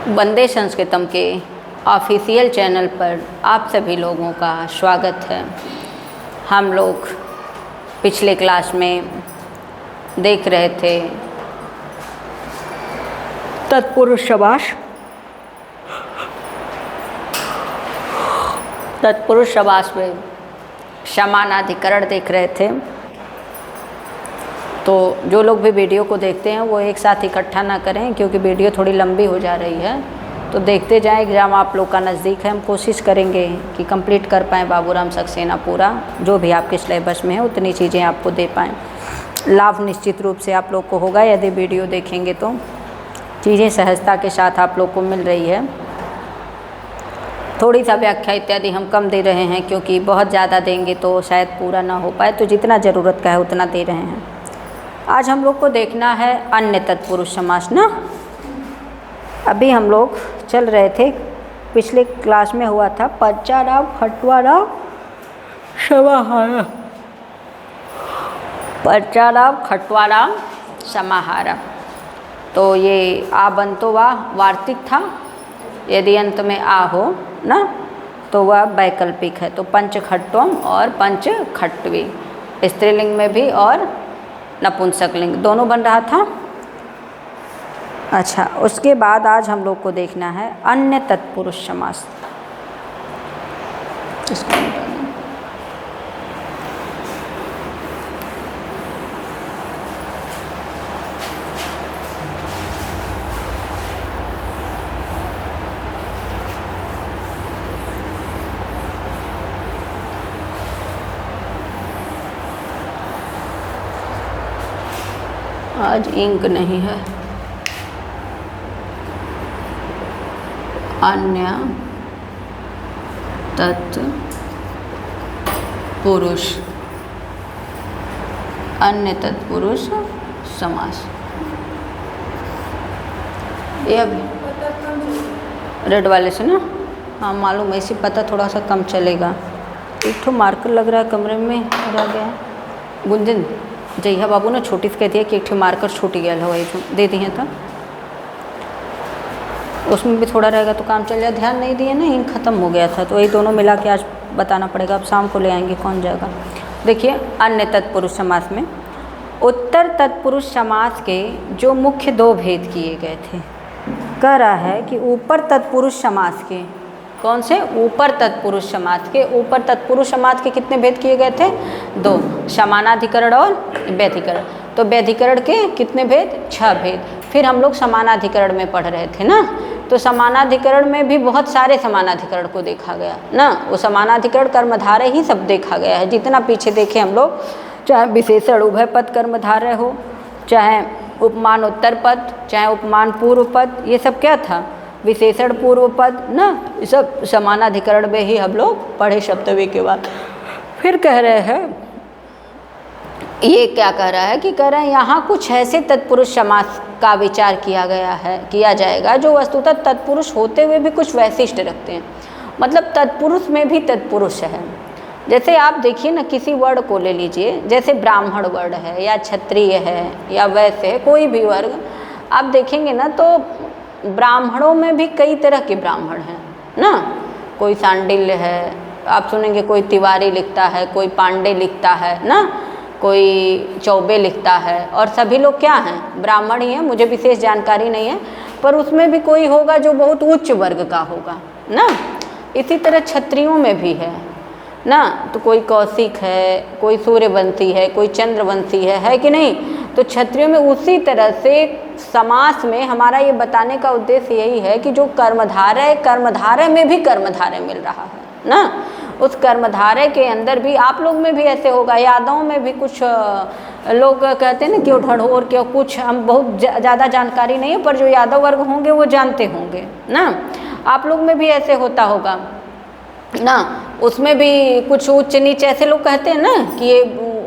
वंदे संस्कृतम के official channel पर आप सभी लोगों का स्वागत है। हम लोग पिछले क्लास में देख रहे थे तत्पुरुष समास। तत्पुरुष समास में समानाधिकरण देख रहे थे। तो जो लोग भी वीडियो को देखते हैं वो एक साथ इकट्ठा ना करें, क्योंकि वीडियो थोड़ी लंबी हो जा रही है। तो देखते जाएं, एग्ज़ाम आप लोग का नज़दीक है। हम कोशिश करेंगे कि कंप्लीट कर पाएँ बाबूराम सक्सेना पूरा, जो भी आपके सिलेबस में है उतनी चीज़ें आपको दे पाएँ। लाभ निश्चित रूप से आप लोग को होगा यदि वीडियो देखेंगे तो चीज़ें सहजता के साथ आप लोग को मिल रही है। थोड़ी सा व्याख्या इत्यादि हम कम दे रहे हैं, क्योंकि बहुत ज़्यादा देंगे तो शायद पूरा ना हो पाए, तो जितना ज़रूरत का है उतना दे रहे हैं। आज हम लोग को देखना है अन्य तत्पुरुष समास ना। अभी हम लोग चल रहे थे, पिछले क्लास में हुआ था पंचाराव खटवाराव समाहार। पंचाराव खटवाराव समाहार, तो ये आ बंतो वा वार्तिक था। यदि अंत में आ हो ना तो वह वैकल्पिक है। तो पंच खट्वम और पंच खट्वी, स्त्रीलिंग में भी और नपुंसकलिंग दोनों बन रहा था। अच्छा, उसके बाद आज हम लोग को देखना है अन्य तत्पुरुष समास। आज इंक नहीं है। अन्य तत्पुरुष, अन्य तत्पुरुष समास। ये अभी रेड वाले से ना, हाँ मालूम, ऐसे पता थोड़ा सा कम चलेगा। एक तो मार्कर लग रहा है कमरे में रह गया है। गुंजन जहिया बाबू ने छोटी से कह दिया कि एक ठे मार्कर छूट गया है, वही दे दिए तो उसमें भी थोड़ा रहेगा तो काम चल जाए। ध्यान नहीं दिए ना, इंक ख़त्म हो गया था, तो वही दोनों मिला के आज बताना पड़ेगा। अब शाम को ले आएंगे, कौन जाएगा। देखिए, अन्य तत्पुरुष समास में उत्तर तत्पुरुष समास के जो मुख्य दो भेद किए गए थे, कह रहा है कि ऊपर तत्पुरुष समास के, कौन से? ऊपर तत्पुरुष समास के। ऊपर तत्पुरुष समास के कितने भेद किए गए थे? दो, समानाधिकरण और व्यधिकरण। तो व्यधिकरण के कितने भेद? 6 भेद। फिर हम लोग समानाधिकरण में पढ़ रहे थे ना, तो समानाधिकरण में भी बहुत सारे समानाधिकरण को देखा गया ना। वो समानाधिकरण कर्मधारय ही सब देखा गया है, जितना पीछे देखे हम लोग, चाहे विशेषण उभय पद कर्मधारय हो, चाहे उपमान उत्तर पद, चाहे उपमान पूर्व पद, ये सब क्या था? विशेषण पूर्व पद ना। ये सब समानाधिकरण में ही हम लोग पढ़े शब्दवे के बाद। फिर कह रहे हैं, ये क्या कह रहा है कि कह रहे हैं यहाँ कुछ ऐसे तत्पुरुष समास का विचार किया गया है, किया जाएगा, जो वस्तुतः तत्पुरुष होते हुए भी कुछ वैशिष्ट रखते हैं। मतलब तत्पुरुष में भी तत्पुरुष है। जैसे आप देखिए ना, किसी वर्ड को ले लीजिए, जैसे ब्राह्मण वर्ड है या क्षत्रिय है या वैसे है, कोई भी वर्ग आप देखेंगे ना, तो ब्राह्मणों में भी कई तरह के ब्राह्मण हैं ना। कोई सांडिल्य है, आप सुनेंगे कोई तिवारी लिखता है, कोई पांडे लिखता है ना, कोई चौबे लिखता है, और सभी लोग क्या हैं? ब्राह्मण ही हैं। मुझे विशेष जानकारी नहीं है, पर उसमें भी कोई होगा जो बहुत उच्च वर्ग का होगा ना। इसी तरह क्षत्रियों में भी है ना, तो कोई कौशिक है, कोई सूर्यवंशी है, कोई चंद्रवंशी है कि नहीं? तो क्षत्रियों में उसी तरह से समास में हमारा ये बताने का उद्देश्य यही है कि जो कर्मधारय, कर्मधारय में भी कर्मधारय मिल रहा है ना, उस कर्मधारय के अंदर भी आप लोग में भी ऐसे होगा। यादवों में भी कुछ लोग कहते हैं ना, क्यों ढढ़ोर क्यों कुछ, हम बहुत ज़्यादा जानकारी नहीं है, पर जो यादव वर्ग होंगे वो जानते होंगे ना। आप लोग में भी ऐसे होता होगा ना, उसमें भी कुछ उच्च नीच ऐसे लोग कहते हैं ना कि ये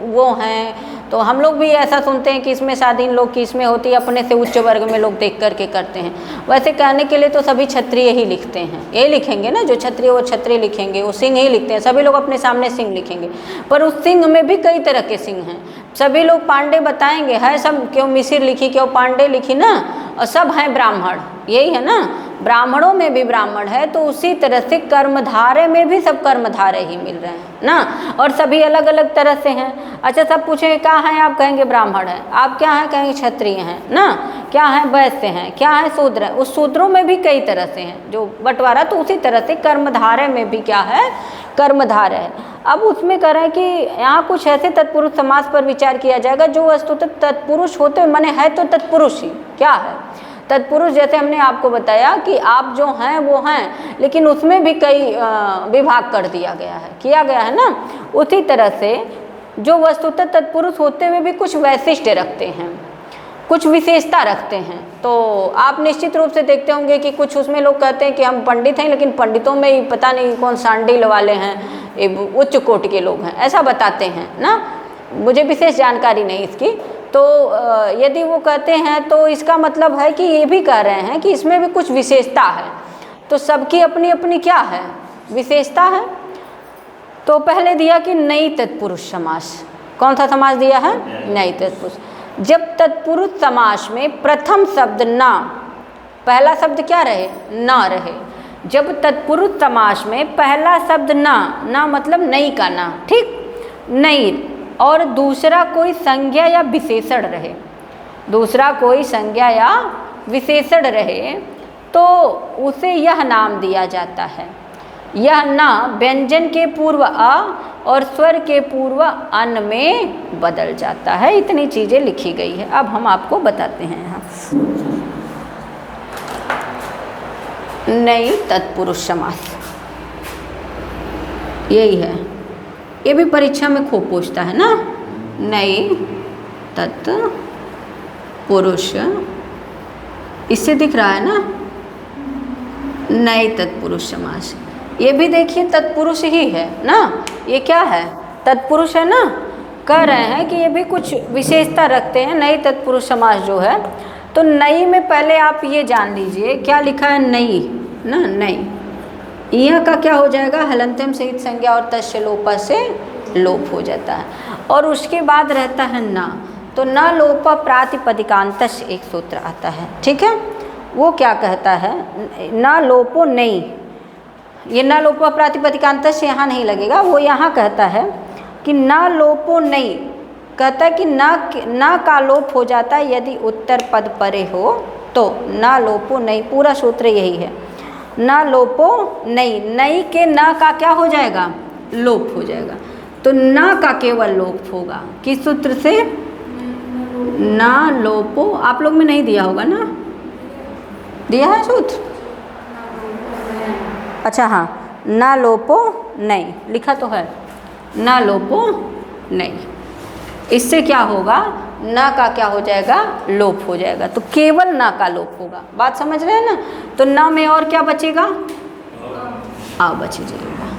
वो हैं। तो हम लोग भी ऐसा सुनते हैं कि इसमें शादी इन लोग की इसमें होती है, अपने से उच्च वर्ग में लोग देख करके करते हैं। वैसे कहने के लिए तो सभी क्षत्रिय ही लिखते हैं, यही लिखेंगे ना, जो क्षत्रिय वो क्षत्रिय लिखेंगे, वो सिंह ही लिखते हैं। सभी लोग अपने सामने सिंह लिखेंगे, पर उस सिंह में भी कई तरह के सिंह हैं। सभी लोग पांडे बताएंगे, है सब, क्यों मिसिर लिखी, क्यों पांडे लिखी ना, और सब हैं ब्राह्मण, यही है ना। ब्राह्मणों में भी ब्राह्मण है, तो उसी तरह से कर्मधारय में भी सब कर्मधारय ही मिल रहे हैं ना, और सभी अलग अलग तरह से हैं। अच्छा, सब पूछेंगे क्या हैं आप, कहेंगे ब्राह्मण हैं। आप क्या हैं, कहेंगे क्षत्रिय हैं ना। क्या हैं, वैश्य हैं। क्या है, शूद्र है। उस शूद्रों में भी कई तरह से हैं जो बंटवारा, तो उसी तरह से कर्मधारय में भी क्या है, कर्मधारय है। अब उसमें कह रहे हैं कि यहाँ कुछ ऐसे तत्पुरुष समास पर विचार किया जाएगा जो वस्तुतः तत्पुरुष होते माने है तो तत्पुरुष ही। क्या है तत्पुरुष, जैसे हमने आपको बताया कि आप जो हैं वो हैं, लेकिन उसमें भी कई विभाग कर दिया गया है, किया गया है ना। उसी तरह से जो वस्तुतः तत्पुरुष होते हुए भी कुछ वैशिष्ट्य रखते हैं, कुछ विशेषता रखते हैं। तो आप निश्चित रूप से देखते होंगे कि कुछ उसमें लोग कहते हैं कि हम पंडित हैं, लेकिन पंडितों में ही पता नहीं कौन सांडिल वाले हैं, उच्च कोटि के लोग हैं, ऐसा बताते हैं ना। मुझे विशेष जानकारी नहीं इसकी। तो यदि वो कहते हैं तो इसका मतलब है कि ये भी कह रहे हैं कि इसमें भी कुछ विशेषता है। तो सबकी अपनी अपनी क्या है, विशेषता है। तो पहले दिया कि नई तत्पुरुष समास। कौन सा समास दिया है, नई तत्पुरुष। जब तत्पुरुष समास में प्रथम शब्द ना, पहला शब्द क्या रहे, ना रहे। जब तत्पुरुष समास में पहला शब्द ना मतलब नई का ना, ठीक, नई, और दूसरा कोई संज्ञा या विशेषण रहे, दूसरा कोई संज्ञा या विशेषण रहे, तो उसे यह नाम दिया जाता है। यह ना व्यंजन के पूर्व अ और स्वर के पूर्व अन में बदल जाता है। इतनी चीज़ें लिखी गई है। अब हम आपको बताते हैं यहाँ नई तत्पुरुष समास, यही है। ये भी परीक्षा में खूब पूछता है ना, नई तत्पुरुष, इससे दिख रहा है ना, नई तत्पुरुष समास। ये भी देखिए तत्पुरुष ही है ना, ये क्या है, तत्पुरुष है ना। कह रहे हैं कि ये भी कुछ विशेषता रखते हैं नई तत्पुरुष समास जो है। तो नई में पहले आप ये जान लीजिए क्या लिखा है, नई ना, नई, यह का क्या हो जाएगा, हलंत्यम सहित संज्ञा और तस्य लोप से लोप हो जाता है। और उसके बाद रहता है ना, तो न लोप प्रातिपदिकांतश एक सूत्र आता है, ठीक है। वो क्या कहता है, न लोपो नई, ये न लोपो प्रातिपदिकांतश यहाँ नहीं लगेगा। वो यहाँ कहता है कि न लोपो नई, कहता है कि न का लोप हो जाता है यदि उत्तर पद परे हो तो। न लोपो नई, पूरा सूत्र यही है। न लोपो नई, नई के न का क्या हो जाएगा, लोप हो जाएगा। तो न का केवल लोप होगा, किस सूत्र से, न लोपो। आप लोग में नहीं दिया होगा ना, दिया है सूत्र, अच्छा हाँ, न लोपो नहीं लिखा तो है, न लोपो नहीं। इससे क्या होगा, न का क्या हो जाएगा, लोप हो जाएगा। तो केवल न का लोप होगा, बात समझ रहे हैं ना। तो न में और क्या बचेगा, आ बच जाएगा,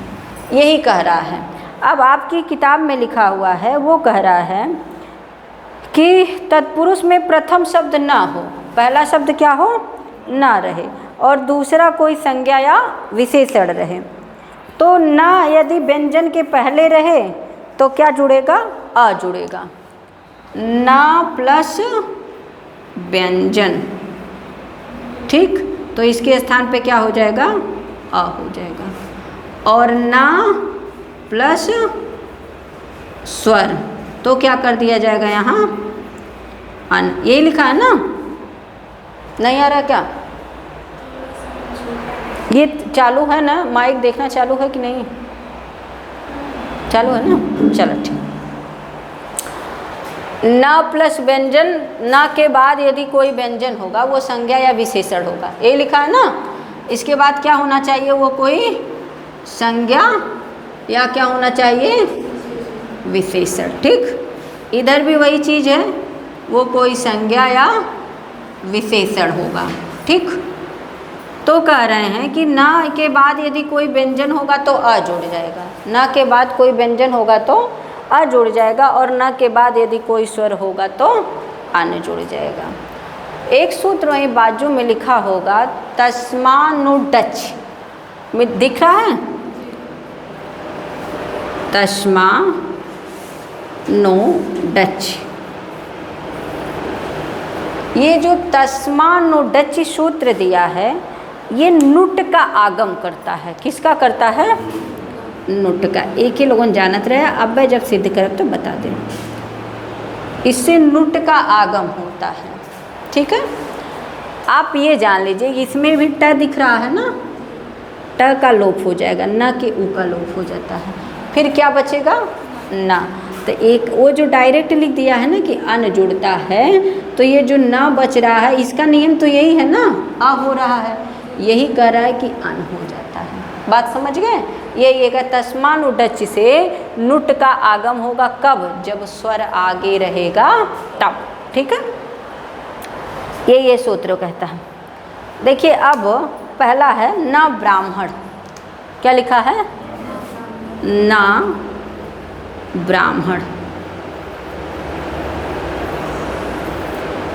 यही कह रहा है। अब आपकी किताब में लिखा हुआ है वो कह रहा है कि तत्पुरुष में प्रथम शब्द ना हो, पहला शब्द क्या हो, ना रहे, और दूसरा कोई संज्ञा या विशेषण रहे। तो ना यदि व्यंजन के पहले रहे तो क्या जुड़ेगा, अ जुड़ेगा। ना प्लस व्यंजन, ठीक, तो इसके स्थान पे क्या हो जाएगा, अ हो जाएगा। और ना प्लस स्वर, तो क्या कर दिया जाएगा यहाँ, अन। ये लिखा है ना, नहीं आ रहा क्या, ये चालू है ना, माइक देखना चालू है कि नहीं, चालू है ना, चलो ठीक। ना प्लस व्यंजन, ना के बाद यदि कोई व्यंजन होगा वो संज्ञा या विशेषण होगा, ये लिखा है ना। इसके बाद क्या होना चाहिए, वो कोई संज्ञा या क्या होना चाहिए, विशेषण, ठीक। इधर भी वही चीज़ है, वो कोई संज्ञा या विशेषण होगा, ठीक। तो कह रहे हैं कि ना के बाद यदि कोई व्यंजन होगा तो अ जुड़ जाएगा, ना के बाद कोई व्यंजन होगा तो अ जुड़ जाएगा, और ना के बाद यदि कोई स्वर होगा तो अन जुड़ जाएगा। एक सूत्र वहीं बाजू में लिखा होगा, तस्मानुडच में दिख रहा है, तस्मानुडच। ये जो तस्मानुडच सूत्र दिया है, ये नुट का आगम करता है। किसका करता है? नुट का। एक ही लोगों जानत रहे, अब मैं जब सिद्ध करब तो बता दें। इससे नुट का आगम होता है। ठीक है, आप ये जान लीजिए, इसमें भी ट दिख रहा है ना, ट का लोप हो जाएगा, न के उ का लोप हो जाता है। फिर क्या बचेगा? ना। तो एक वो जो डायरेक्ट लिख दिया है ना कि अन जुड़ता है, तो ये जो ना बच रहा है, इसका नियम तो यही है ना, आ हो रहा है, यही कह रहा है कि अन हो जाता है। बात समझ गए? ये तस्मानुडच से नुट का आगम होगा कब? जब स्वर आगे रहेगा तब। ठीक है, ये सूत्र कहता है। देखिए अब पहला है ना ब्राह्मण। क्या लिखा है? ना ब्राह्मण,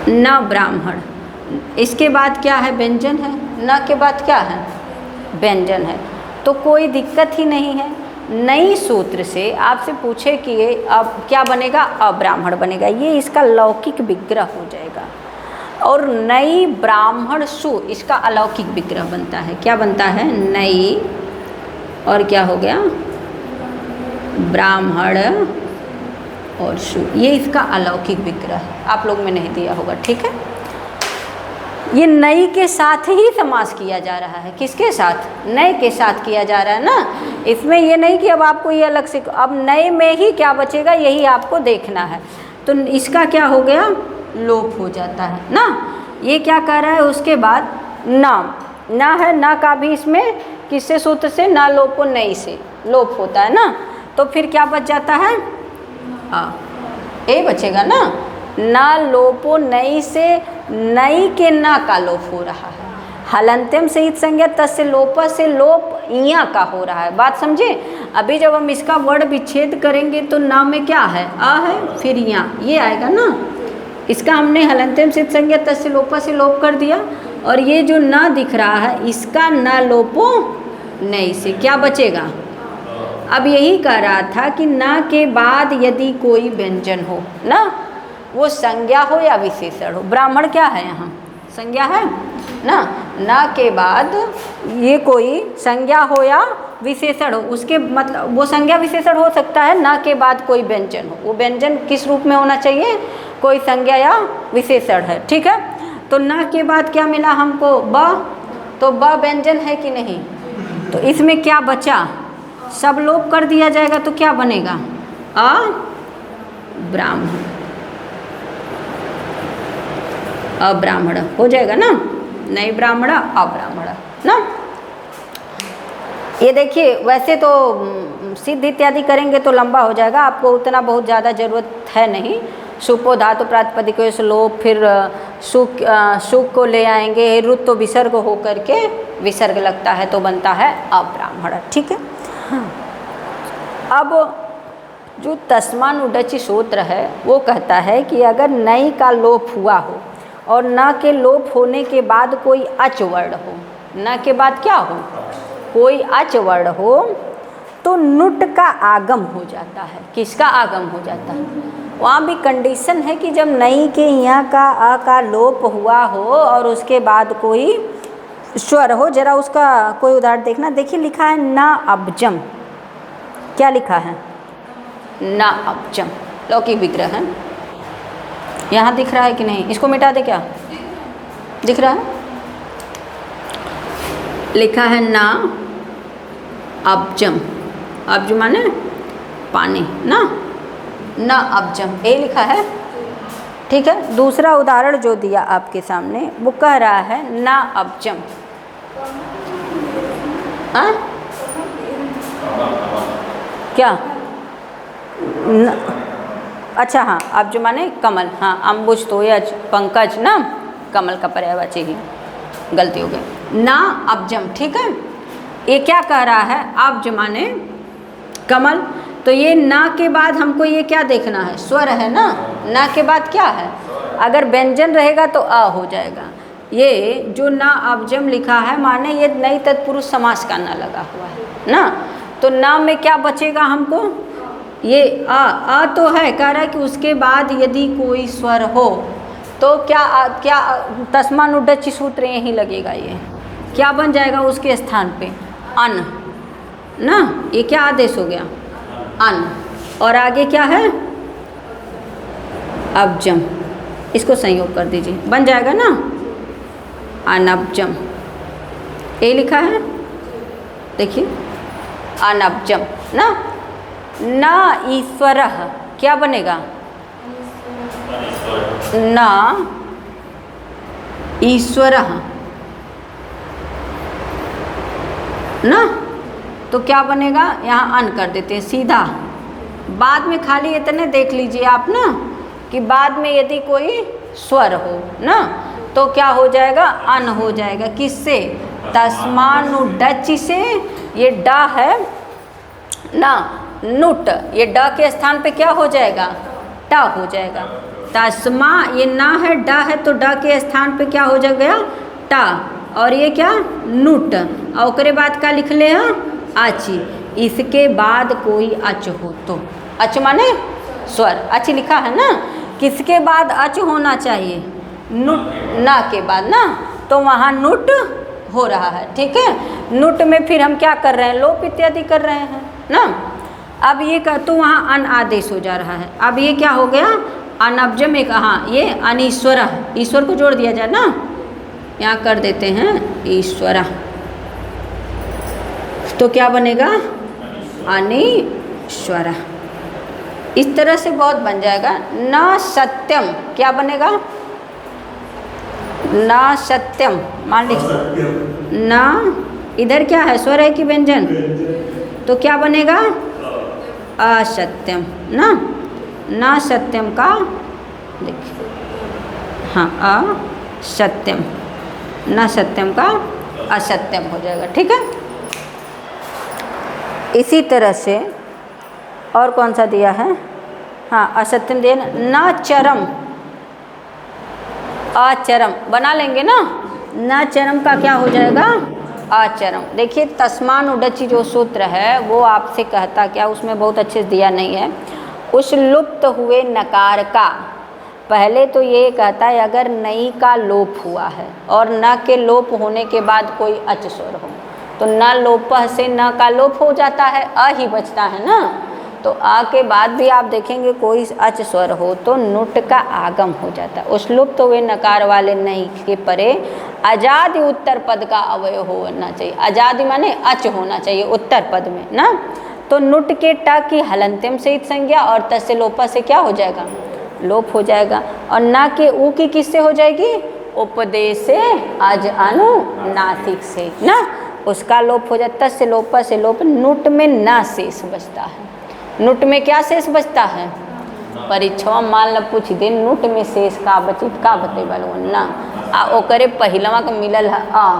ना ब्राह्मण। इसके बाद क्या है? व्यंजन है। ना के बाद क्या है? व्यंजन है। तो कोई दिक्कत ही नहीं है। नई सूत्र से आपसे पूछे कि ये अब क्या बनेगा? अब्राह्मण बनेगा। ये इसका लौकिक विग्रह हो जाएगा। और नई ब्राह्मण सु, इसका अलौकिक विग्रह बनता है। क्या बनता है? नई और क्या हो गया? ब्राह्मण और सु, ये इसका अलौकिक विग्रह है। आप लोग में नहीं दिया होगा। ठीक है, ये नई के साथ ही समास किया जा रहा है। किसके साथ? नए के साथ किया जा रहा है ना। इसमें ये नहीं कि अब आपको ये अलग से, अब नए में ही क्या बचेगा यही आपको देखना है। तो इसका क्या हो गया? लोप हो जाता है ना। ये क्या कह रहा है? उसके बाद ना है, ना का भी इसमें किससे सूत्र से? ना लोपो नई से लोप होता है ना। तो फिर क्या बच जाता है? ए बचेगा ना। ना लोपो नई से, नई के ना का लोप हो रहा है। हलंत्यम सहित संज्ञा तस्य लोप से लोप इया का हो रहा है। बात समझे? अभी जब हम इसका वर्ण विच्छेद करेंगे तो ना में क्या है? आ है, फिर इया, ये आएगा ना। इसका हमने हलंत्यम सहित संज्ञा तस्य लोप से लोप कर दिया, और ये जो ना दिख रहा है इसका ना लोपो नई से क्या बचेगा? अब यही कह रहा था कि ना के बाद यदि कोई व्यंजन हो ना, वो संज्ञा हो या विशेषण हो। ब्राह्मण क्या है? यहाँ संज्ञा है ना के बाद ये कोई संज्ञा हो या विशेषण हो, उसके मतलब वो संज्ञा विशेषण हो सकता है। ना के बाद कोई व्यंजन हो, वो व्यंजन किस रूप में होना चाहिए? कोई संज्ञा या विशेषण है। ठीक है, तो ना के बाद क्या मिला हमको? ब। तो ब व्यंजन है कि नहीं? तो इसमें क्या बचा? सब लोप कर दिया जाएगा तो क्या बनेगा? अ ब्राह्मण, अब्राह्मण हो जाएगा ना। नई ब्राह्मण, अब्राह्मण ना। ये देखिए, वैसे तो सिद्ध इत्यादि करेंगे तो लंबा हो जाएगा, आपको उतना बहुत ज़्यादा ज़रूरत है नहीं। सुपो धातु प्रातिपदिक से लोप, फिर सुख को ले आएंगे, रुत तो विसर्ग हो करके विसर्ग लगता है तो बनता है अब्राह्मण। ठीक है, अब जो तस्मानुडच सूत्र है वो कहता है कि अगर नई का लोप हुआ हो और न के लोप होने के बाद कोई अच वर्ण हो, न के बाद क्या हो? कोई अच वर्ण हो, तो नुट का आगम हो जाता है। किसका आगम हो जाता है? वहाँ भी कंडीशन है कि जब नई के यहाँ का अ का लोप हुआ हो और उसके बाद कोई स्वर हो। जरा उसका कोई उदाहरण देखना। देखिए लिखा है ना अब्जम। क्या लिखा है? ना अब्जम, लौकिक विग्रह है। यहाँ दिख रहा है कि नहीं? इसको मिटा दे। क्या दिख रहा है? लिखा है ना अब्जम। अब्ज माने पानी ना अब्जम, ए लिखा है। ठीक है, दूसरा उदाहरण जो दिया आपके सामने वो कह रहा है ना अब्जम। क्या? अच्छा हाँ, अब्ज माने कमल। हाँ, अम्बुज तो यज पंकज ना, कमल का पर्यायवाची ही, गलती हो गई। ना अब्जम। ठीक है, ये क्या कह रहा है? अब्ज माने कमल। तो ये ना के बाद हमको ये क्या देखना है? स्वर है ना के बाद क्या है? अगर व्यंजन रहेगा तो अ हो जाएगा। ये जो ना अब्जम लिखा है माने ये नई तत्पुरुष समास का ना लगा हुआ है ना। तो ना में क्या बचेगा हमको? ये अ तो है, कह रहा है कि उसके बाद यदि कोई स्वर हो तो क्या तस्मानुडच सूत्र यही लगेगा। ये क्या बन जाएगा उसके स्थान पे? अन ना, ये क्या आदेश हो गया? अन। और आगे क्या है? अब्जम। इसको संयोग कर दीजिए, बन जाएगा ना अनब्जम। ये लिखा है, देखिए अनब्जम ना। ना ईश्वरः क्या बनेगा? ना ईश्वरः ना, तो क्या बनेगा? यहाँ अन कर देते हैं सीधा। बाद में खाली इतने देख लीजिए आप ना कि बाद में यदि कोई स्वर हो ना तो क्या हो जाएगा? अन हो जाएगा। किससे? तस्मानुडच से। ये ड है ना, नुट, ये ड के स्थान पे क्या हो जाएगा? ट हो जाएगा। तस्मा, ये ना है, ड है, तो ड के स्थान पे क्या हो जाएगा? ट। और ये क्या? नुट। और उसके बाद क्या लिख ले हैं? आची। इसके बाद कोई अच हो तो, अच माने स्वर, अच लिखा है ना, किसके बाद अच होना चाहिए? नुट, ना के बाद ना, तो वहाँ नुट हो रहा है। ठीक है, नुट में फिर हम क्या कर रहे हैं? लोप इत्यादि कर रहे हैं ना। अब ये कर तो वहाँ अन आदेश हो जा रहा है। अब ये क्या हो गया? अनब्जम में कहाँ? ये अनीश्वर, ईश्वर को जोड़ दिया जाए ना, यहाँ कर देते हैं ईश्वर, तो क्या बनेगा? अनीश्वर। इस तरह से बहुत बन जाएगा। न सत्यम क्या बनेगा? न सत्यम, मान लीजिए न, इधर क्या है? स्वर है कि व्यंजन? तो क्या बनेगा? असत्यम ना। न सत्यम का देखिए, हाँ असत्यम, न सत्यम का असत्यम हो जाएगा। ठीक है, इसी तरह से और कौन सा दिया है? हाँ असत्यम दिया न चरम, अचरम बना लेंगे ना। न चरम का क्या हो जाएगा? अचरम। देखिए तस्मानुडची जो सूत्र है वो आपसे कहता क्या, उसमें बहुत अच्छे से दिया नहीं है। उस लुप्त हुए नकार का, पहले तो ये कहता है अगर नई का लोप हुआ है और न के लोप होने के बाद कोई अच स्वर हो तो न लोप से न का लोप हो जाता है, अ ही बचता है ना। तो आ के बाद भी आप देखेंगे कोई अच स्वर हो तो नुट का आगम हो जाता है। उस लुप्त हुए नकार वाले नहीं के परे आजादी उत्तर पद का अवय होना चाहिए। आजादी माने अच होना चाहिए उत्तर पद में ना। तो नुट के ट की हलंत्यम सहित संज्ञा और त से लोपा से क्या हो जाएगा? लोप हो जाएगा। और न के ऊ की किससे हो जाएगी? उपदेश से, अज अनुनासिक से ना, उसका लोप हो जाता है। से लोपा से लोप, नुट में न शेष बचता है। नुट में क्या शेष बचता है? परीक्षा मान लो पूछ दे नुट में शेष का बचित का बते बलो ना। आ ओकरे पहिलवा का मिलल है आ,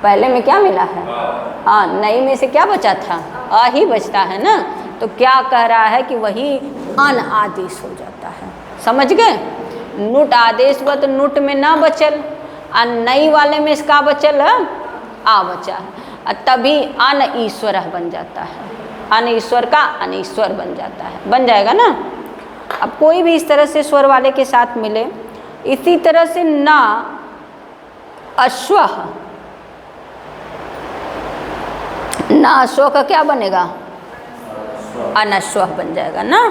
पहले में क्या मिला है? आ। नई में से क्या बचा था? आ ही बचता है ना। तो क्या कह रहा है कि वही अन आदेश हो जाता है। समझ गए? नुट आदेश हुआ तो नुट में ना बचल, और नई वाले में इसका बचल है आ बचा है, तभी अन ईश्वर बन जाता है। अन ईश्वर का अनीश्वर बन जाता है, बन जाएगा ना। अब कोई भी इस तरह से स्वर वाले के साथ मिले, इसी तरह से ना अश्व, ना अश्व का क्या बनेगा? अनश्व बन जाएगा ना।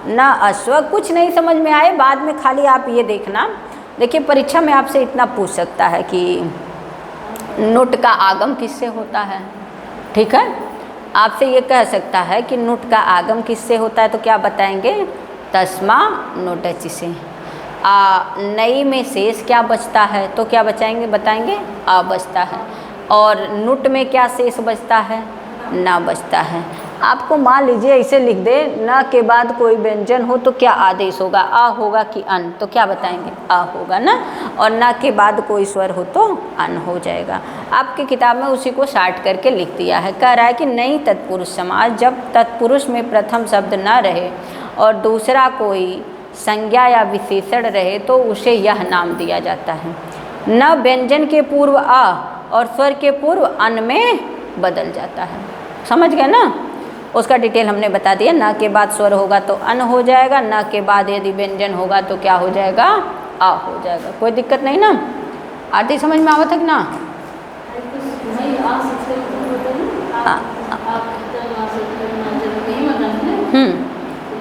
ना अश्व, कुछ नहीं समझ में आए बाद में खाली आप ये देखना। देखिए परीक्षा में आपसे इतना पूछ सकता है कि नुट का आगम किससे होता है। ठीक है, आपसे ये कह सकता है कि नुट का आगम किससे होता है, तो क्या बताएंगे? तस्मा नुटच से। नई में शेष क्या बचता है, तो क्या बचाएंगे? बताएंगे आ बचता है। और नुट में क्या शेष बचता है? ना बचता है। आपको मान लीजिए ऐसे लिख दे, न के बाद कोई व्यंजन हो तो क्या आदेश होगा? आ होगा कि अन? तो क्या बताएंगे? आ होगा ना। और न के बाद कोई स्वर हो तो अन हो जाएगा। आपकी किताब में उसी को शार्ट करके लिख दिया है। कह रहा है कि नई तत्पुरुष समास, जब तत्पुरुष में प्रथम शब्द न रहे और दूसरा कोई संज्ञा या विशेषण रहे तो उसे यह नाम दिया जाता है। न व्यंजन के पूर्व आ और स्वर के पूर्व अन में बदल जाता है। समझ गए ना? उसका डिटेल हमने बता दिया। न के बाद स्वर होगा तो अन हो जाएगा, न के बाद यदि व्यंजन होगा तो क्या हो जाएगा? आ हो जाएगा। कोई दिक्कत नहीं ना? आरती समझ में आवत है कि ना?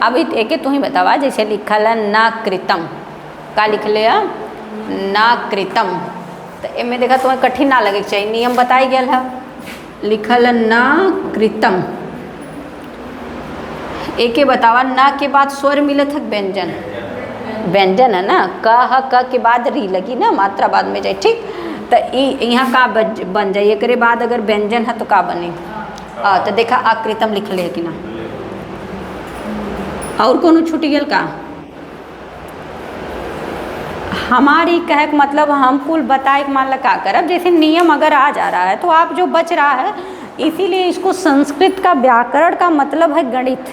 अभी एक तू ही बतावा, जैसे लिखल है ना कृतम, का लिख लिया ना कृतम, तो इनमें देखा तुम्हें कठिन ना लगे चाहिए, नियम बताई गया है। लिखल है ना कृतम, एक बतावा ना के बाद स्वर मिलत है व्यंजन, व्यंजन है ना, क के बाद री लगी ना, मात्रा बाद में जाए, ठीक। तो यहाँ का बन जाए, एक बाद अगर व्यंजन है तो का बने, तो देखा आकृतम लिख ले कि ना। और कोनो छूट गया का? हमारी कह के मतलब हम कुल बताए के मान ला का करब, जैसे नियम अगर आ जा रहा है तो आप जो बच रहा है, इसीलिए इसको संस्कृत का व्याकरण का मतलब है गणित,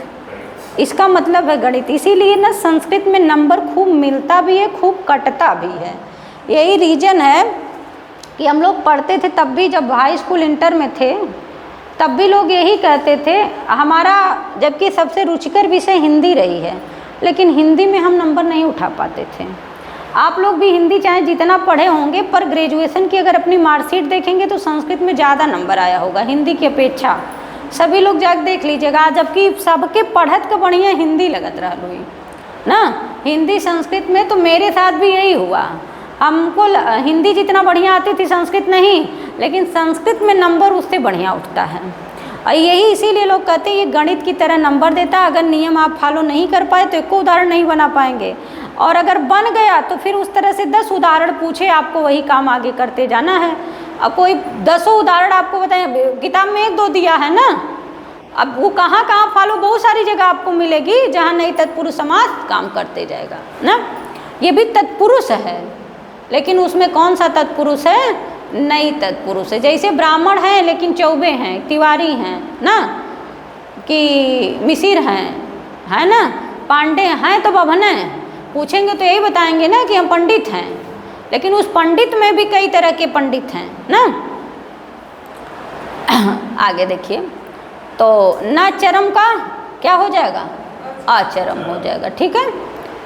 इसका मतलब है गणित, इसीलिए ना संस्कृत में नंबर खूब मिलता भी है, खूब कटता भी है। यही रीजन है कि हम लोग पढ़ते थे तब भी, जब हाई स्कूल इंटर में थे तब भी लोग यही कहते थे हमारा, जबकि सबसे रुचिकर विषय हिंदी रही है, लेकिन हिंदी में हम नंबर नहीं उठा पाते थे। आप लोग भी हिंदी चाहे जितना पढ़े होंगे, पर ग्रेजुएशन की अगर अपनी मार्कशीट देखेंगे तो संस्कृत में ज़्यादा नंबर आया होगा हिंदी की अपेक्षा, सभी लोग जाकर देख लीजिएगा, जबकि सबके पढ़त का बढ़िया हिंदी लगत रहा हुई ना, हिंदी संस्कृत में। तो मेरे साथ भी यही हुआ, हमको हिंदी जितना बढ़िया आती थी संस्कृत नहीं, लेकिन संस्कृत में नंबर उससे बढ़िया उठता है। और यही इसीलिए लोग कहते हैं ये गणित की तरह नंबर देता है, अगर नियम आप फॉलो नहीं कर पाए तो एक उदाहरण नहीं बना पाएंगे, और अगर बन गया तो फिर उस तरह से 10 उदाहरण पूछे, आपको वही काम आगे करते जाना है। अब कोई 10 उदाहरण आपको बताएं, किताब में 1-2 दिया है ना, अब वो कहाँ कहाँ फॉलो, बहुत सारी जगह आपको मिलेगी जहाँ नहीं तत्पुरुष समास काम करते जाएगा ना। ये भी तत्पुरुष है, लेकिन उसमें कौन सा तत्पुरुष है? नहीं तत्पुरुष है। जैसे ब्राह्मण हैं लेकिन चौबे हैं, तिवारी हैं ना, कि मिसिर हैं, है ना, पांडे हैं तो बभने, पूछेंगे तो यही बताएंगे ना कि हम पंडित हैं, लेकिन उस पंडित में भी कई तरह के पंडित हैं ना। आगे देखिए, तो न चरम का क्या हो जाएगा? आचरम हो जाएगा, ठीक है।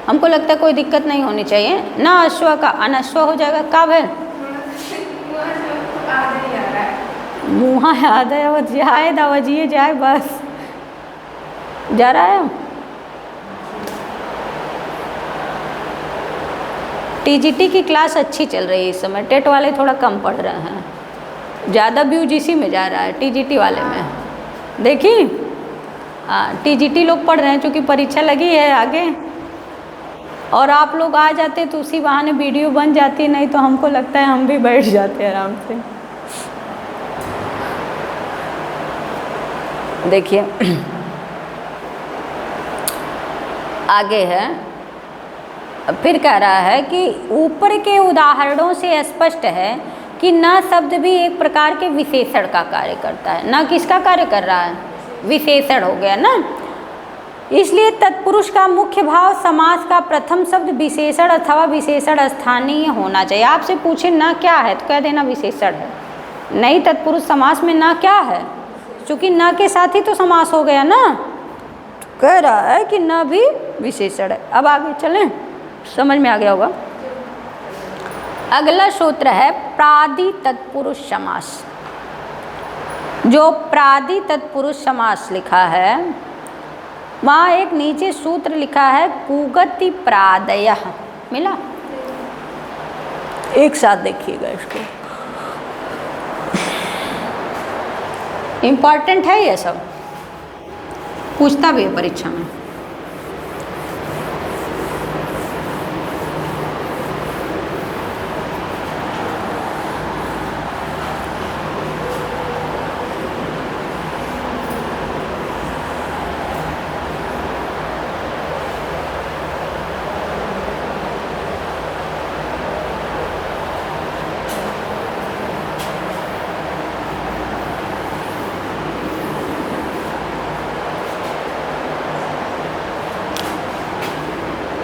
हमको लगता है कोई दिक्कत नहीं होनी चाहिए। न अश्व का अनश्व हो जाएगा, कब है? मुँह याद है, वो जाए दावजिए जाए, बस जा रहा है। टीजीटी की क्लास अच्छी चल रही है इस समय, टेट वाले थोड़ा कम पढ़ रहे हैं, ज़्यादा यूजीसी में जा रहा है, टीजीटी वाले में देखी। हाँ, टीजीटी लोग पढ़ रहे हैं क्योंकि परीक्षा लगी है आगे, और आप लोग आ जाते तो उसी बहाने वीडियो बन जाती, नहीं तो हमको लगता है हम भी बैठ जाते आराम से। देखिए आगे है, फिर कह रहा है कि ऊपर के उदाहरणों से स्पष्ट है कि न शब्द भी एक प्रकार के विशेषण का कार्य करता है। न किसका कार्य कर रहा है? विशेषण हो गया ना। इसलिए तत्पुरुष का मुख्य भाव समास का प्रथम शब्द विशेषण अथवा विशेषण स्थानीय होना चाहिए। आपसे पूछे न क्या है तो कह देना विशेषण है। नहीं तत्पुरुष समास में न क्या है? क्योंकि न के साथ ही तो समास हो गया ना, कह रहा है कि न भी विशेषण है। अब आगे चलें, समझ में आ गया होगा। अगला सूत्र है प्रादि तत्पुरुष समास। जो प्रादि तत्पुरुष समास लिखा है वहाँ एक नीचे सूत्र लिखा है कुगति प्रादयः, मिला? एक साथ देखिएगा इसको, इम्पॉर्टेंट है ये सब, पूछता भी है परीक्षा में।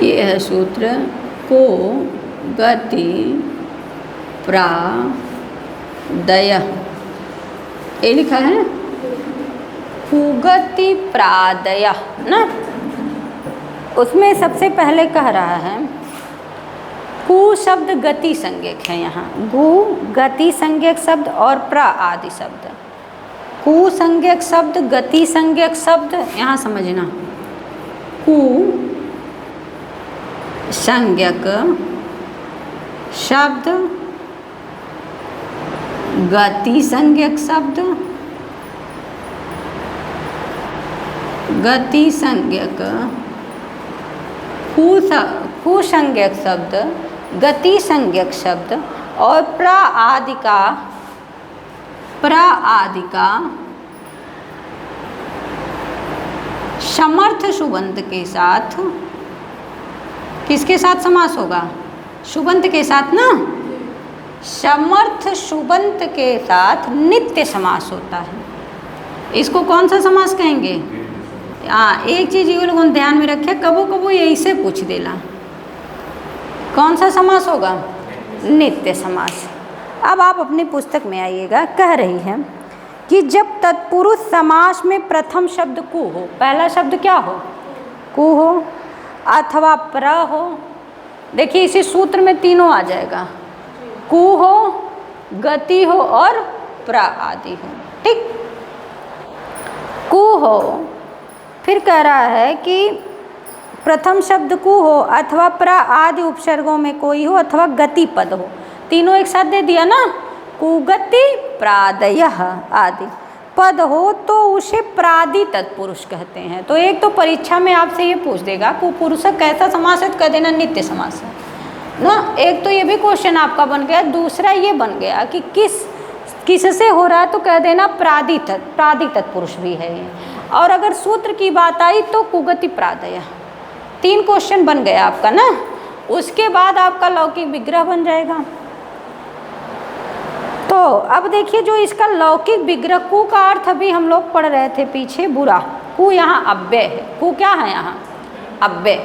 ये है सूत्र को गति प्रादय, ये लिखा है कुगति प्रादय ना। उसमें सबसे पहले कह रहा है कु शब्द गति संज्ञक है यहाँ, गु गति संज्ञक शब्द और प्र आदि शब्द। कु संज्ञक शब्द, गति संज्ञक शब्द, यहाँ समझना, कु संज्ञक शब्द, गति संज्ञक शब्द, गति संज्ञक, कु संज्ञक शब्द, गति संज्ञक शब्द और प्र आदि का समर्थ शुबंत के साथ, किसके साथ समास होगा? शुबंत के साथ ना, समर्थ शुबंत के साथ नित्य समास होता है। इसको कौन सा समास कहेंगे? हाँ, एक चीज़ ये लोगों ध्यान में रखे, कबो कबो यही से पूछ देला, कौन सा समास होगा? नित्य समास। अब आप अपनी पुस्तक में आइएगा, कह रही है कि जब तत्पुरुष समास में प्रथम शब्द कु हो, पहला शब्द क्या हो? कु हो, अथवा प्र हो। देखिए इसी सूत्र में तीनों आ जाएगा, कु हो, गति हो और प्र आदि हो। ठीक, कु हो, फिर कह रहा है कि प्रथम शब्द कु हो अथवा प्र आदि उपसर्गों में कोई हो अथवा गति पद हो। तीनों एक साथ दे दिया ना, कुगति प्रादयः आदि पद हो तो उसे प्रादि तत्पुरुष कहते हैं। तो एक तो परीक्षा में आपसे ये पूछ देगा कुपुरुषक कैसा समास है, तो कह देना नित्य समास है ना। एक तो ये भी क्वेश्चन आपका बन गया। दूसरा ये बन गया कि किससे हो रहा है, तो कह देना प्रादि तत्पुरुष भी है ये। और अगर सूत्र की बात आई तो कुगति प्रादय। 3 क्वेश्चन बन गया आपका ना। उसके बाद आपका लौकिक विग्रह बन जाएगा। तो अब देखिए जो इसका लौकिक विग्रह, कु का अर्थ अभी हम लोग पढ़ रहे थे पीछे, बुरा। कु यहाँ अव्यय है, कु क्या है यहाँ? अव्यय।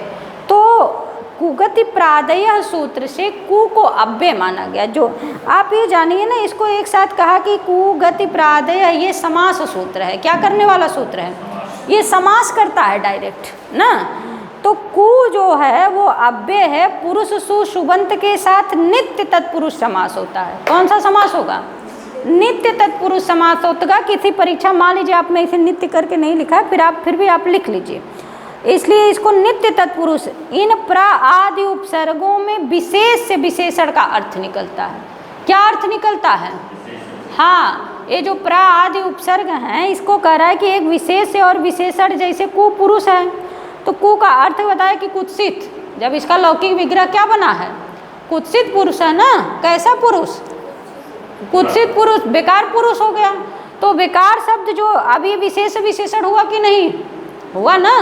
तो कुगति प्रादय सूत्र से कु को अव्यय माना गया। जो आप ये जानिए ना, इसको एक साथ कहा कि कुगति प्रादय ये समास सूत्र है। क्या करने वाला सूत्र है? ये समास करता है डायरेक्ट ना। तो कु जो है वो अव्यय है, पुरुष सुषुबंत के साथ नित्य तत्पुरुष समास होता है। कौन सा समास होगा? नित्य तत्पुरुष समास होगा। किसी परीक्षा, मान लीजिए आपने इसे नित्य करके नहीं लिखा है, फिर भी आप लिख लीजिए। इसलिए इसको नित्य तत्पुरुष, इन प्र आदि उपसर्गों में विशेष से विशेषण का अर्थ निकलता है। क्या अर्थ निकलता है? हाँ, ये जो प्र आदि उपसर्ग हैं इसको कह रहा है कि एक विशेष और विशेषण, जैसे कु पुरुष है तो कु का अर्थ बताया कि कुत्सित। जब इसका लौकिक विग्रह क्या बना है? कुत्सित पुरुष है ना। कैसा पुरुष? कुत्सित पुरुष, बेकार पुरुष हो गया। तो बेकार शब्द जो अभी विशेष विशेषण हुआ कि नहीं हुआ ना।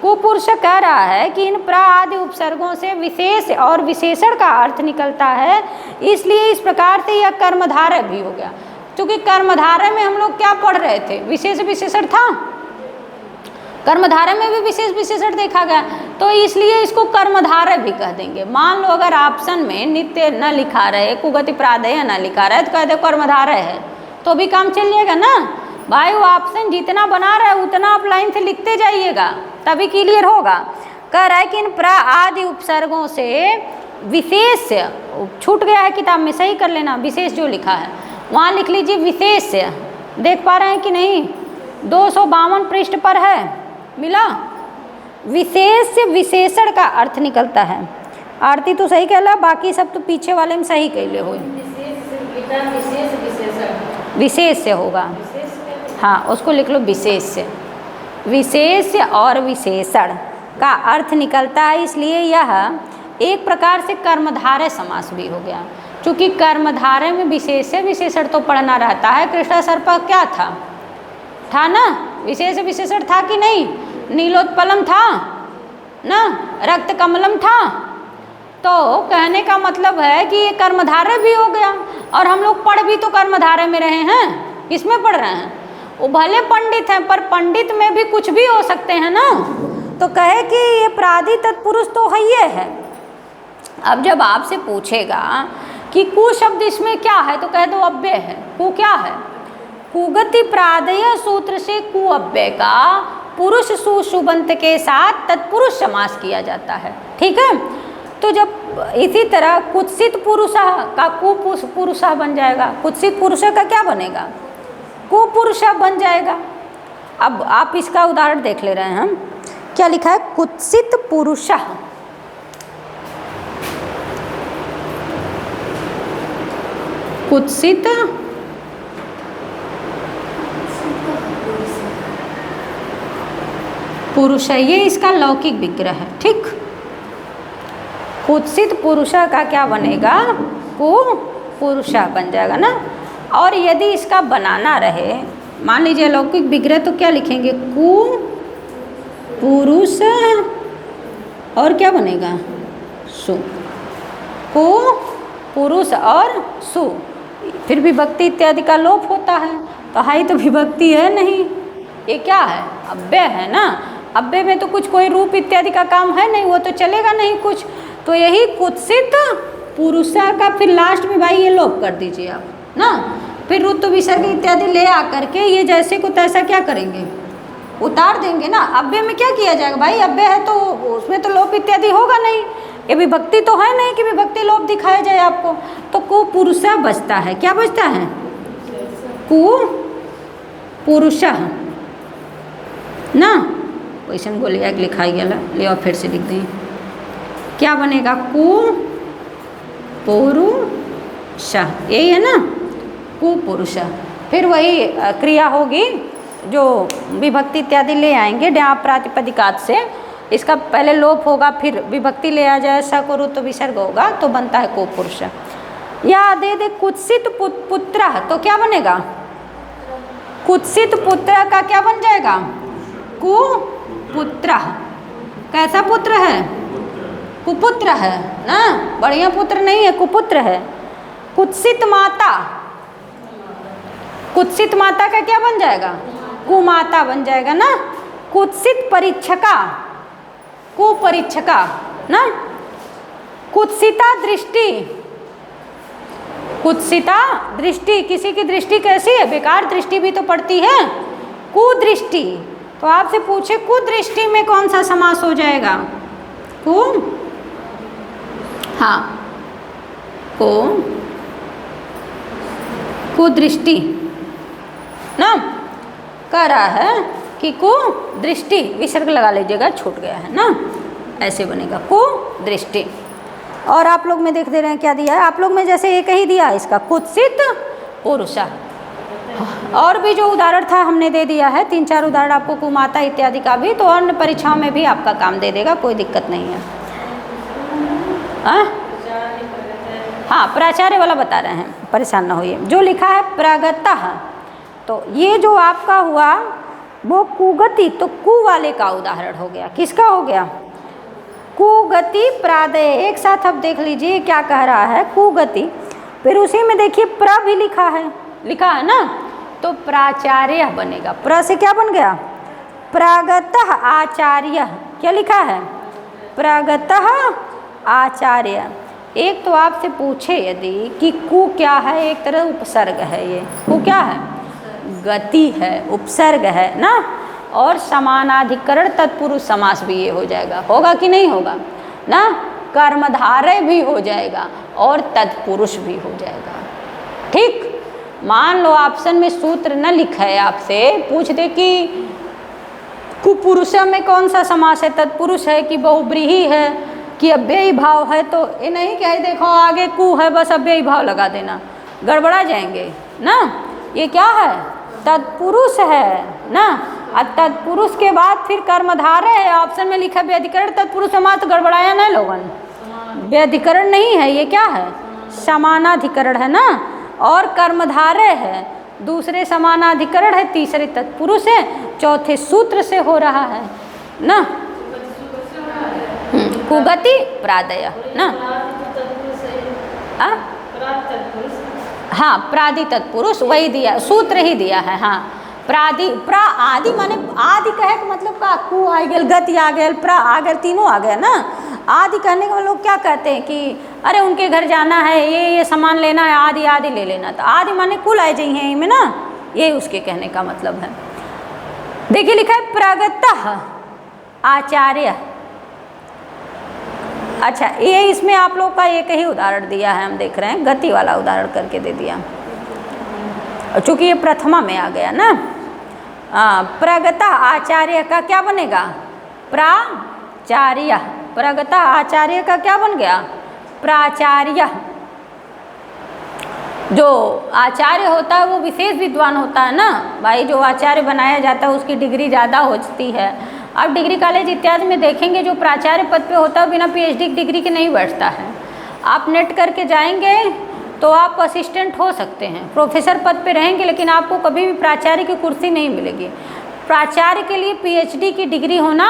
कुपुरुष कह रहा है कि इन प्र आदि उपसर्गों से विशेष और विशेषण का अर्थ निकलता है, इसलिए इस प्रकार से यह कर्मधारय भी हो गया। क्योंकि कर्मधारय में हम लोग क्या पढ़ रहे थे? विशेष विशेषण था। कर्मधारय में भी विशेष विशेषण देखा गया, तो इसलिए इसको कर्मधारय भी कह देंगे। मान लो अगर ऑप्शन में नित्य न लिखा रहे, कुगति प्रादय न लिखा रहे, तो कह दे कर्मधारय है, तो भी काम चल जाएगा ना भाई। वो ऑप्शन जितना बना रहा है उतना आप लाइन से लिखते जाइएगा, तभी क्लियर होगा। कह रहा है कि इन प्र आदि उपसर्गों से विशेष, छूट गया है किताब में, सही कर लेना। विशेष जो लिखा है वहाँ लिख लीजिए विशेष। देख पा रहे हैं कि नहीं? 252 पृष्ठ पर है, मिला। विशेष से विशेषण का अर्थ निकलता है। आरती तो सही कहला, बाकी सब तो पीछे वाले में सही कहले हो। विशेष से होगा, हाँ उसको लिख लो विशेष से। विशेष और विशेषण का अर्थ निकलता है, इसलिए यह एक प्रकार से कर्मधारय समास भी हो गया। क्योंकि कर्मधारय में विशेष से विशेषण तो पढ़ना रहता है। कृष्णा सर्प क्या था ना, विशेष विशेषण था कि नहीं? नीलोत्पलम था ना, रक्त कमलम था। तो कहने का मतलब है कि ये कर्मधारय भी हो गया। और हम लोग पढ़ भी तो कर्मधारय में रहे हैं। किसमें पढ़ रहे हैं? वो भले पंडित हैं, पर पंडित में भी कुछ भी हो सकते हैं ना। तो कहे कि ये प्रादि तत्पुरुष तो है ये है। अब जब आपसे पूछेगा कि कु शब्द इसमें क्या है, तो कह दो अव्यय है। कु क्या है? कुगति प्रादय सूत्र से कु अव्यय का पुरुष सुषुबंत के साथ तत्पुरुष समास किया जाता है। ठीक है। तो जब इसी तरह कुत्सित पुरुषः का कुपुरुषः बन जाएगा, कुत्सित पुरुषः का क्या बनेगा, कुपुरुषः बन जाएगा। अब आप इसका उदाहरण देख ले रहे हैं हम, क्या लिखा है, कुत्सित पुरुषः, कुत्सित पुरुष है, ये इसका लौकिक विग्रह है। ठीक, कुत्सित पुरुषा का क्या बनेगा, कुपुरुषा बन जाएगा ना। और यदि इसका बनाना रहे, मान लीजिए लौकिक विग्रह, तो क्या लिखेंगे, कुपुरुष और क्या बनेगा, सु, कुपुरुष और सु। फिर विभक्ति इत्यादि का लोप होता है, तो हाई तो विभक्ति है नहीं, ये क्या है, अव्यय है ना। अव्यय में तो कुछ कोई रूप इत्यादि का काम है नहीं, वो तो चलेगा नहीं कुछ। तो यही कुत्सित पुरुषा का फिर लास्ट में भाई ये लोप कर दीजिए आप ना, फिर ऋतु विसर्ग इत्यादि ले आकर के ये जैसे को तैसा क्या करेंगे, उतार देंगे ना। अव्यय में क्या किया जाएगा भाई, अव्यय है तो उसमें तो लोप इत्यादि होगा नहीं, ये विभक्ति तो है नहीं कि विभक्ति लोप दिखाया जाए आपको। तो कुपुरुषा बचता है, क्या बचता है, कुपुरुषा ना। क्वेश्चन को लिया लिखाई गया, ले और फिर से लिख दें, क्या बनेगा, कुपुरुषा, यही है ना, कुपुरुषा। फिर वही क्रिया होगी जो विभक्ति इत्यादि ले आएंगे ड्या प्रातिपदिकात से, इसका पहले लोप होगा, फिर विभक्ति ले आ जाए, स को ऋतु विसर्ग होगा, तो बनता है कुपुरुष। या दे कुत्सित पुत्र, तो क्या बनेगा, कुत्सित पुत्र का क्या बन जाएगा, कुपुत्र। कैसा पुत्र है, कुपुत्र है ना, बढ़िया पुत्र नहीं है, कुपुत्र है। कुत्सित माता, कुत्सित माता का क्या बन जाएगा, कुमाता बन जाएगा ना। कुत्सित परीक्षका, कुपरीक्षका ना। कुत्सिता दृष्टि, कुत्सिता दृष्टि, किसी की दृष्टि कैसी है, बेकार दृष्टि भी तो पड़ती है, कुदृष्टि। तो आपसे पूछे कुदृष्टि में कौन सा समास हो जाएगा, हाँ, कुदृष्टि ना। कह रहा है कि कुदृष्टि, विसर्ग लगा लीजिएगा, छूट गया है ना, ऐसे बनेगा कुदृष्टि। और आप लोग में देख दे रहे हैं क्या दिया है, आप लोग में जैसे एक ही दिया है इसका, कुत्सित पुरुषा। और भी जो उदाहरण था हमने दे दिया है, 3-4 उदाहरण आपको कुमाता इत्यादि का भी, तो अन्य परीक्षाओं में भी आपका काम दे देगा, कोई दिक्कत नहीं है। हाँ, प्राचार्य वाला बता रहे हैं, परेशान ना होइए। जो लिखा है प्रागतः, तो ये जो आपका हुआ वो कुगति, तो कु वाले का उदाहरण हो गया, किसका हो गया, कुगति प्रादय। एक साथ अब देख लीजिए क्या कह रहा है, कुगति, फिर उसी में देखिए प्र भी लिखा है ना, तो प्राचार्य बनेगा। प्र से क्या बन गया, प्रागतः आचार्य। क्या लिखा है, प्रागतः आचार्य। एक तो आपसे पूछे यदि कि कु क्या है, एक तरह उपसर्ग है, ये कु क्या है, गति है, उपसर्ग है ना। और समानाधिकरण तत्पुरुष समास भी ये हो जाएगा, होगा कि नहीं होगा ना। कर्मधारय भी हो जाएगा और तत्पुरुष भी हो जाएगा। ठीक, मान लो ऑप्शन में सूत्र न लिखा है, आपसे पूछ दे कि कुपुरुष में कौन सा समास है, तत्पुरुष है कि बहुब्रीहि है कि अव्ययी भाव है, तो ये नहीं कहे देखो आगे कु है बस अव्ययी भाव लगा देना, गड़बड़ा जाएंगे ना। ये क्या है, तत्पुरुष है ना, और तत्पुरुष के बाद फिर कर्मधारय है। ऑप्शन में लिखा व्यधिकरण तत्पुरुष समास, तो गड़बड़ाया ना लोगन, व्यधिकरण नहीं है, ये क्या है, समानाधिकरण है ना। और कर्मधारय है, दूसरे समानाधिकरण है, तीसरे तत्पुरुष है, चौथे सूत्र से हो रहा है ना। कुगति प्रादय ना, हाँ, प्रादि तत्पुरुष वही दिया, सूत्र ही दिया है। हाँ, प्रादि, प्रा आदि माने आदि कहे तो मतलब का कु आ गया, गति आ गया, प्रा आ गया, तीनों आ गया ना। आदि कहने के लोग क्या कहते हैं कि अरे उनके घर जाना है, ये सामान लेना है, आदि आदि ले लेना, तो आदि माने कुल आए जाइए इनमें ना, ये उसके कहने का मतलब है। देखिए लिखा है प्रागतः आचार्य, अच्छा, ये इसमें आप लोग का एक ही उदाहरण दिया है, हम देख रहे हैं, गति वाला उदाहरण करके दे दिया, चूँकि ये प्रथमा में आ गया ना। प्रगता आचार्य का क्या बनेगा? प्राचार्य। प्रगता आचार्य का क्या बन गया? प्राचार्य। जो आचार्य होता है वो विशेष विद्वान होता है ना भाई, जो आचार्य बनाया जाता है उसकी डिग्री ज़्यादा होती है। अब डिग्री कॉलेज इत्यादि में देखेंगे जो प्राचार्य पद पे होता है बिना पीएचडी डिग्री के नहीं बैठता है। आप नेट करके जाएंगे तो आप असिस्टेंट हो सकते हैं, प्रोफेसर पद पे रहेंगे, लेकिन आपको कभी भी प्राचार्य की कुर्सी नहीं मिलेगी। प्राचार्य के लिए पीएचडी की डिग्री होना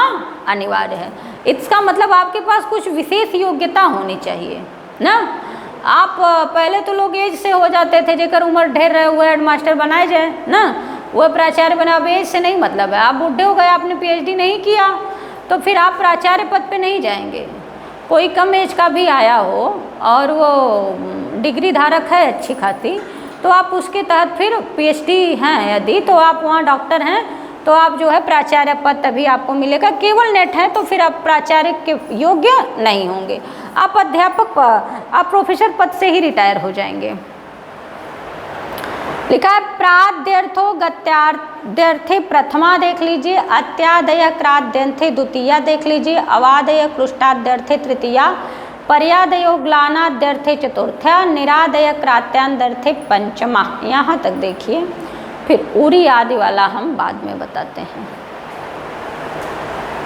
अनिवार्य है। इसका मतलब आपके पास कुछ विशेष योग्यता होनी चाहिए ना। आप पहले तो लोग एज से हो जाते थे, जेकर उम्र ढेर रहे हुए हेडमास्टर बनाए जाए ना, वो प्राचार्य बना। अब एज से नहीं मतलब है, आप बूढ़े हो गए, आपने पीएचडी नहीं किया तो फिर आप प्राचार्य पद पे नहीं जाएंगे। कोई कम एज का भी आया हो और वो डिग्री धारक है अच्छी खासी, तो आप उसके तहत फिर पीएचडी हैं यदि, तो आप वहाँ डॉक्टर हैं तो आप जो है प्राचार्य पद तभी आपको मिलेगा। केवल नेट है तो फिर आप प्राचार्य के योग्य नहीं होंगे, आप अध्यापक, आप प्रोफेसर पद से ही रिटायर हो जाएंगे। लिखा है प्राद्यर्थो गत्याद्यर्थे प्रथमा देख लीजिए, अत्यादय क्राद्यंथे द्वितीया देख लीजिए, अवादय कृष्टाद्यर्थे तृतीया, पर्यादयो ग्लानाद्यर्थे चतुर्थया, निरादय क्रात्याद्यर्थे पंचमा। यहाँ तक देखिए, फिर उरी आदि वाला हम बाद में बताते हैं।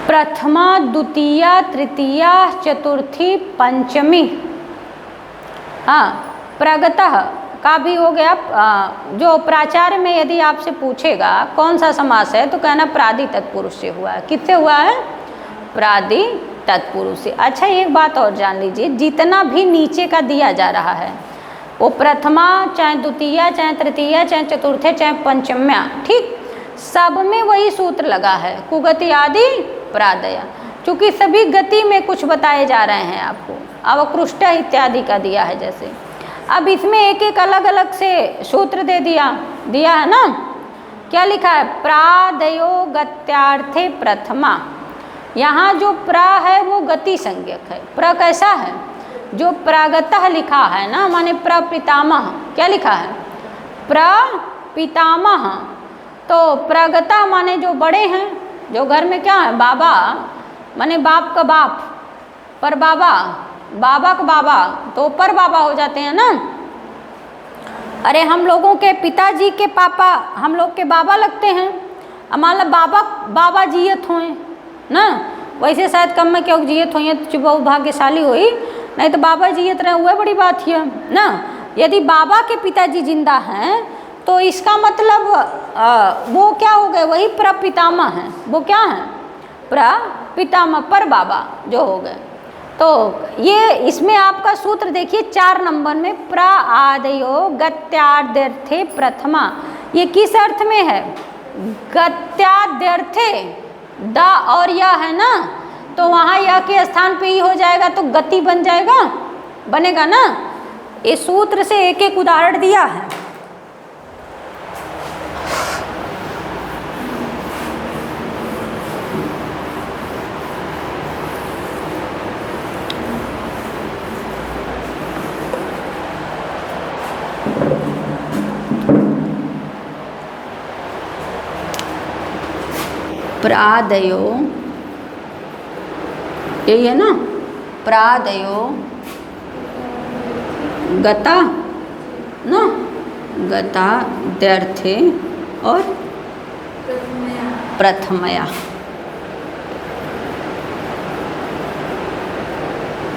प्रथमा, द्वितीया, तृतीया, चतुर्थी, पंचमी। हाँ, प्रगतः का भी हो गया। जो प्राचार्य में यदि आपसे पूछेगा कौन सा समास है तो कहना प्रादि तत्पुरुष से हुआ है। किससे हुआ है? प्रादि तत्पुरुष से। अच्छा, एक बात और जान लीजिए, जितना भी नीचे का दिया जा रहा है वो प्रथमा चाहे द्वितीया चाहे तृतीया चाहे चतुर्थे चाहे पंचम्या, ठीक, सब में वही सूत्र लगा है, कुगति आदि प्रादय। क्योंकि सभी गति में कुछ बताए जा रहे हैं आपको, अवकृष्ट इत्यादि का दिया है जैसे। अब इसमें एक एक अलग अलग से सूत्र दे दिया है ना। क्या लिखा है? प्रादयो गत्यार्थे प्रथमा। यहाँ जो प्रा है वो गति संज्ञक है। प्र कैसा है? जो प्रागतः लिखा है ना, माने प्रपितामह। क्या लिखा है? प्रपितामह। तो प्रागतः माने जो बड़े हैं, जो घर में क्या है, बाबा, माने बाप का बाप, पर बाबा, बाबा का बाबा, तो पर बाबा हो जाते हैं ना। अरे हम लोगों के पिताजी के पापा हम लोग के बाबा लगते हैं। अब मान लो बाबा जियत हुए ना, वैसे शायद कम में क्यों जियत हुई है तो बहुत भाग्यशाली हुई, नहीं तो बाबा जियत रहे हुए बड़ी बात है ना। यदि बाबा के पिताजी जिंदा हैं तो इसका मतलब वो क्या हो गए? वही प्रपितामह हैं। वो क्या है? प्रपितामह, पर बाबा जो हो गए। तो ये इसमें आपका सूत्र देखिए 4 नंबर में, प्रादयो गत्याद्यर्थे प्रथमा। ये किस अर्थ में है? गत्याद्यर्थे, द और या है ना, तो वहाँ या के स्थान पे ही हो जाएगा तो गति बन जाएगा, बनेगा ना। इस सूत्र से एक एक उदाहरण दिया है। प्रादयो, यही है ना, प्रादयो गता ना, गता द्यर्थे और प्रथमया,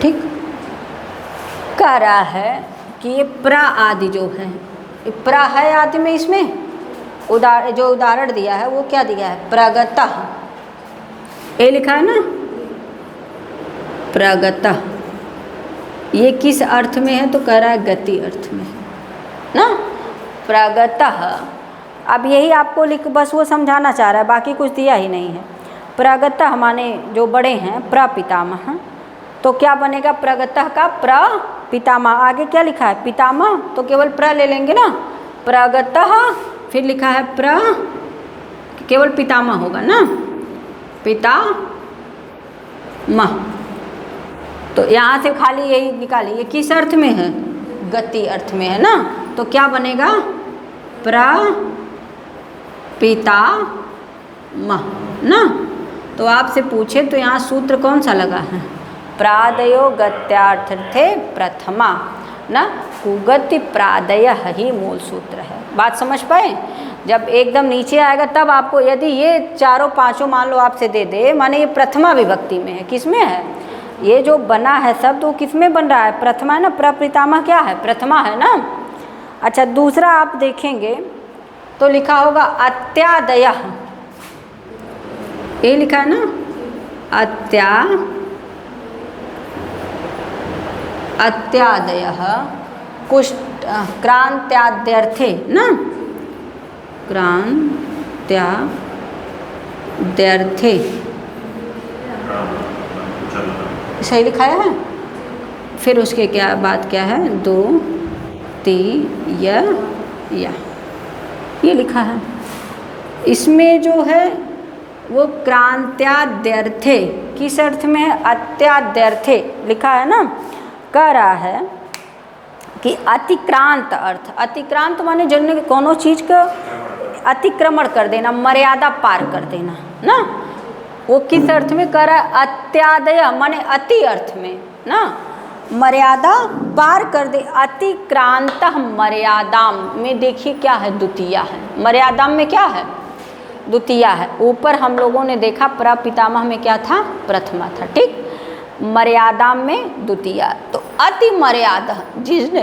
ठीक। कह रहा है कि ये प्रा आदि जो है, प्रा है आदि में, इसमें जो उदाहरण दिया है वो क्या दिया है? प्रगतः, ये लिखा है ना, प्रगतः। ये किस अर्थ में है तो कह रहा है गति अर्थ में है ना, प्रगतः। अब यही आपको बस वो समझाना चाह रहा है, बाकी कुछ दिया ही नहीं है। प्रगतः माने जो बड़े हैं, प्रपितामह, तो क्या बनेगा? प्रगतः का प्रपितामह। आगे क्या लिखा है? पितामह, तो केवल प्र ले लेंगे ना, प्रगतः, फिर लिखा है केवल पितामह होगा ना, पितामह। तो यहाँ से खाली यही निकालिए, ये किस अर्थ में है? गति अर्थ में है ना। तो क्या बनेगा? प्रपितामह ना। तो आपसे पूछे तो यहाँ सूत्र कौन सा लगा है? प्रादयो गत्यार्थे प्रथमा ना, कुगति प्रादय ही मूल सूत्र है। बात समझ पाए? जब एकदम नीचे आएगा तब आपको, यदि ये चारों पांचों मान लो आपसे दे दे, माने ये प्रथमा विभक्ति में है, किस में है? ये जो बना है शब्द वो किस में बन रहा है? प्रथमा है ना। प्रपितामह क्या है? प्रथमा है ना। अच्छा, दूसरा आप देखेंगे तो लिखा होगा अत्यादय, ये लिखा है ना, अत्यादय कुष्ठ क्रांत्याद्यर्थे ना, क्रांत्याद्यर्थे सही लिखाया है। फिर उसके क्या बात क्या है? दो तीय या, ये लिखा है। इसमें जो है वो क्रांत्याद्यर्थे किस अर्थ में है? अत्याद्यर्थे लिखा है ना। कह रहा है कि अतिक्रांत अर्थ, अतिक्रांत माने जिनने कोनो चीज़ का अतिक्रमण कर देना, मर्यादा पार कर देना ना। वो किस अर्थ में कर रहा है? अत्यादय माने अति अर्थ में ना, मर्यादा पार कर दे। अतिक्रांत मर्यादाम में देखिए क्या है? द्वितीया है। मर्यादाम में क्या है? द्वितीया है। ऊपर हम लोगों ने देखा प्रपितामह में क्या था? प्रथमा था, ठीक। मर्यादा में द्वितीया। तो अति मर्यादा जिसने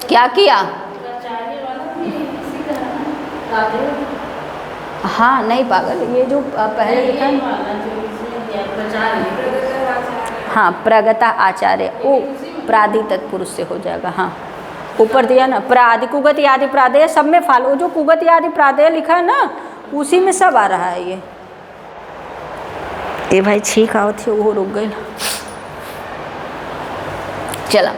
क्या किया? हाँ नहीं पागल, ये जो पहले लिखा, हाँ प्रगता आचार्य, वो प्रादि तत्पुरुष से हो जाएगा। हाँ ऊपर दिया ना, प्रादि कुगति आदि प्रादेय सब में फालो, जो कुगति आदि प्रादेय लिखा है ना उसी में सब आ रहा है। ये भाई छींक आओ थी, वो रुक गई। चला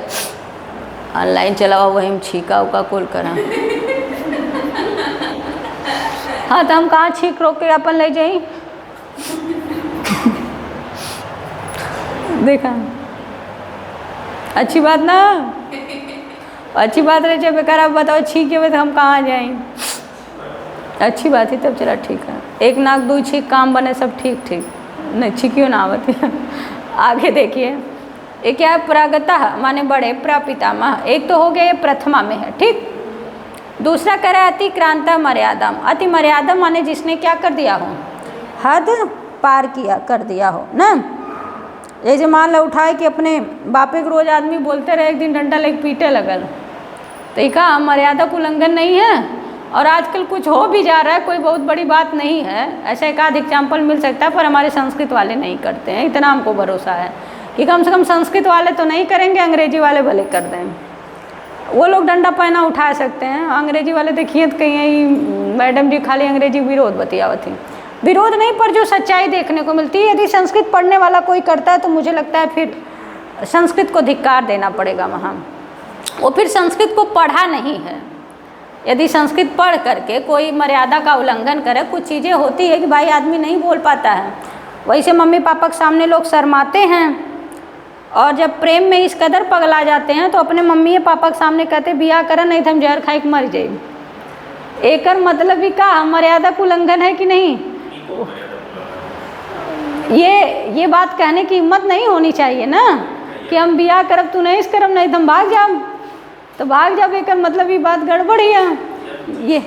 ऑनलाइन चला वही हम छीका उका कुल करा। हाँ तो हम कहाँ छीक रोक के अपन ले जाई? देखा अच्छी बात ना, अच्छी बात रहे जब बेकार आप बताओ छीके में तो हम कहाँ जाएं? अच्छी बात है तब चला ठीक है। एक नाक दो छीक काम बने सब ठीक ठीक, नहीं छीकियो ना आवत। आगे देखिए ये क्या है? प्रागतः माने बड़े, प्रपितामह एक तो हो गया, ये प्रथमा में है, ठीक। दूसरा करे अतिक्रांत मर्यादा, अति मर्यादा माने जिसने क्या कर दिया हो? हद पार किया कर दिया हो ना। ये जो मान लो उठाए कि अपने बापे को रोज आदमी बोलते रहे, एक दिन डंडा लेके पीटे लगल, तो ये कहा मर्यादा का उल्लंघन नहीं है। और आजकल कुछ हो भी जा रहा है, कोई बहुत बड़ी बात नहीं है। ऐसा एक आध एग्जाम्पल मिल सकता है, पर हमारे संस्कृत वाले नहीं करते हैं। इतना हमको भरोसा है कि कम से कम संस्कृत वाले तो नहीं करेंगे, अंग्रेजी वाले भले कर दें। वो लोग डंडा पहना उठा सकते हैं, अंग्रेजी वाले देखिए तो कहीं मैडम जी खाली अंग्रेजी विरोध बतियावत थी। विरोध नहीं, पर जो सच्चाई देखने को मिलती है, यदि संस्कृत पढ़ने वाला कोई करता है तो मुझे लगता है फिर संस्कृत को धिक्कार देना पड़ेगा वहाँ। वो फिर संस्कृत को पढ़ा नहीं है। यदि संस्कृत पढ़ करके कोई मर्यादा का उल्लंघन करे, कुछ चीज़ें होती है कि भाई आदमी नहीं बोल पाता है, वैसे मम्मी पापा के सामने लोग शर्माते हैं, और जब प्रेम में इस कदर पगला जाते हैं तो अपने मम्मी पापा के सामने कहते बियाह करा नहीं तो हम जहर खाई के मर जाए। एक मतलब भी का मर्यादा का उल्लंघन है कि नहीं? ये बात कहने की हिम्मत नहीं होनी चाहिए ना कि हम बियाह करब तू नहीं करब नहीं तो हम भाग जाब, तो भाग जाब। एक मतलब ये बात गड़बड़ है। ये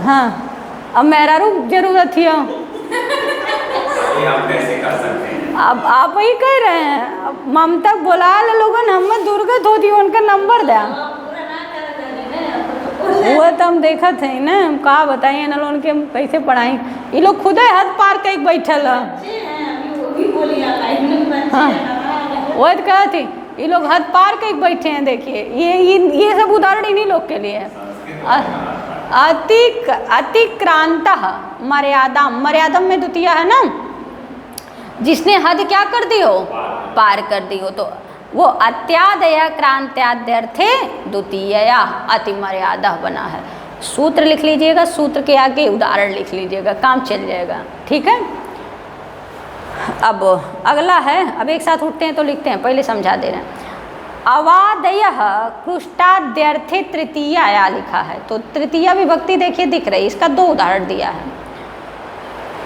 हाँ अब मेरा रू जरूरत है। अब आप वही कह रहे हैं, अब ममता बोला लोगन हम दुर्गत होती उनका नंबर दे, वो तो हम देखा थे ना। हम कहा बताइए ना लोग के कैसे पढ़ाई, ये लोग खुद ही हद पार के बैठल है। हाँ वो तो कहा थी ये लोग हद पार के बैठे हैं। देखिए ये सब उदाहरण इन्हीं लोग के लिए है। अतिक्रांत मर्यादा, मर्यादा में द्वितीय है ना, जिसने हद क्या कर दी हो? पार कर दी हो। तो वो अत्यादय क्रांत्याद्यर्थे द्वितीयया अति मर्यादा बना है। सूत्र लिख लीजिएगा, सूत्र के आगे उदाहरण लिख लीजिएगा, काम चल जाएगा, ठीक है। अब अगला है, अब एक साथ उठते हैं तो लिखते हैं, पहले समझा दे रहे हैं। अवादयः कृष्टाद्यर्थे तृतीया आया लिखा है, तो तृतीया विभक्ति देखिए दिख रही है, इसका 2 उदाहरण दिया है।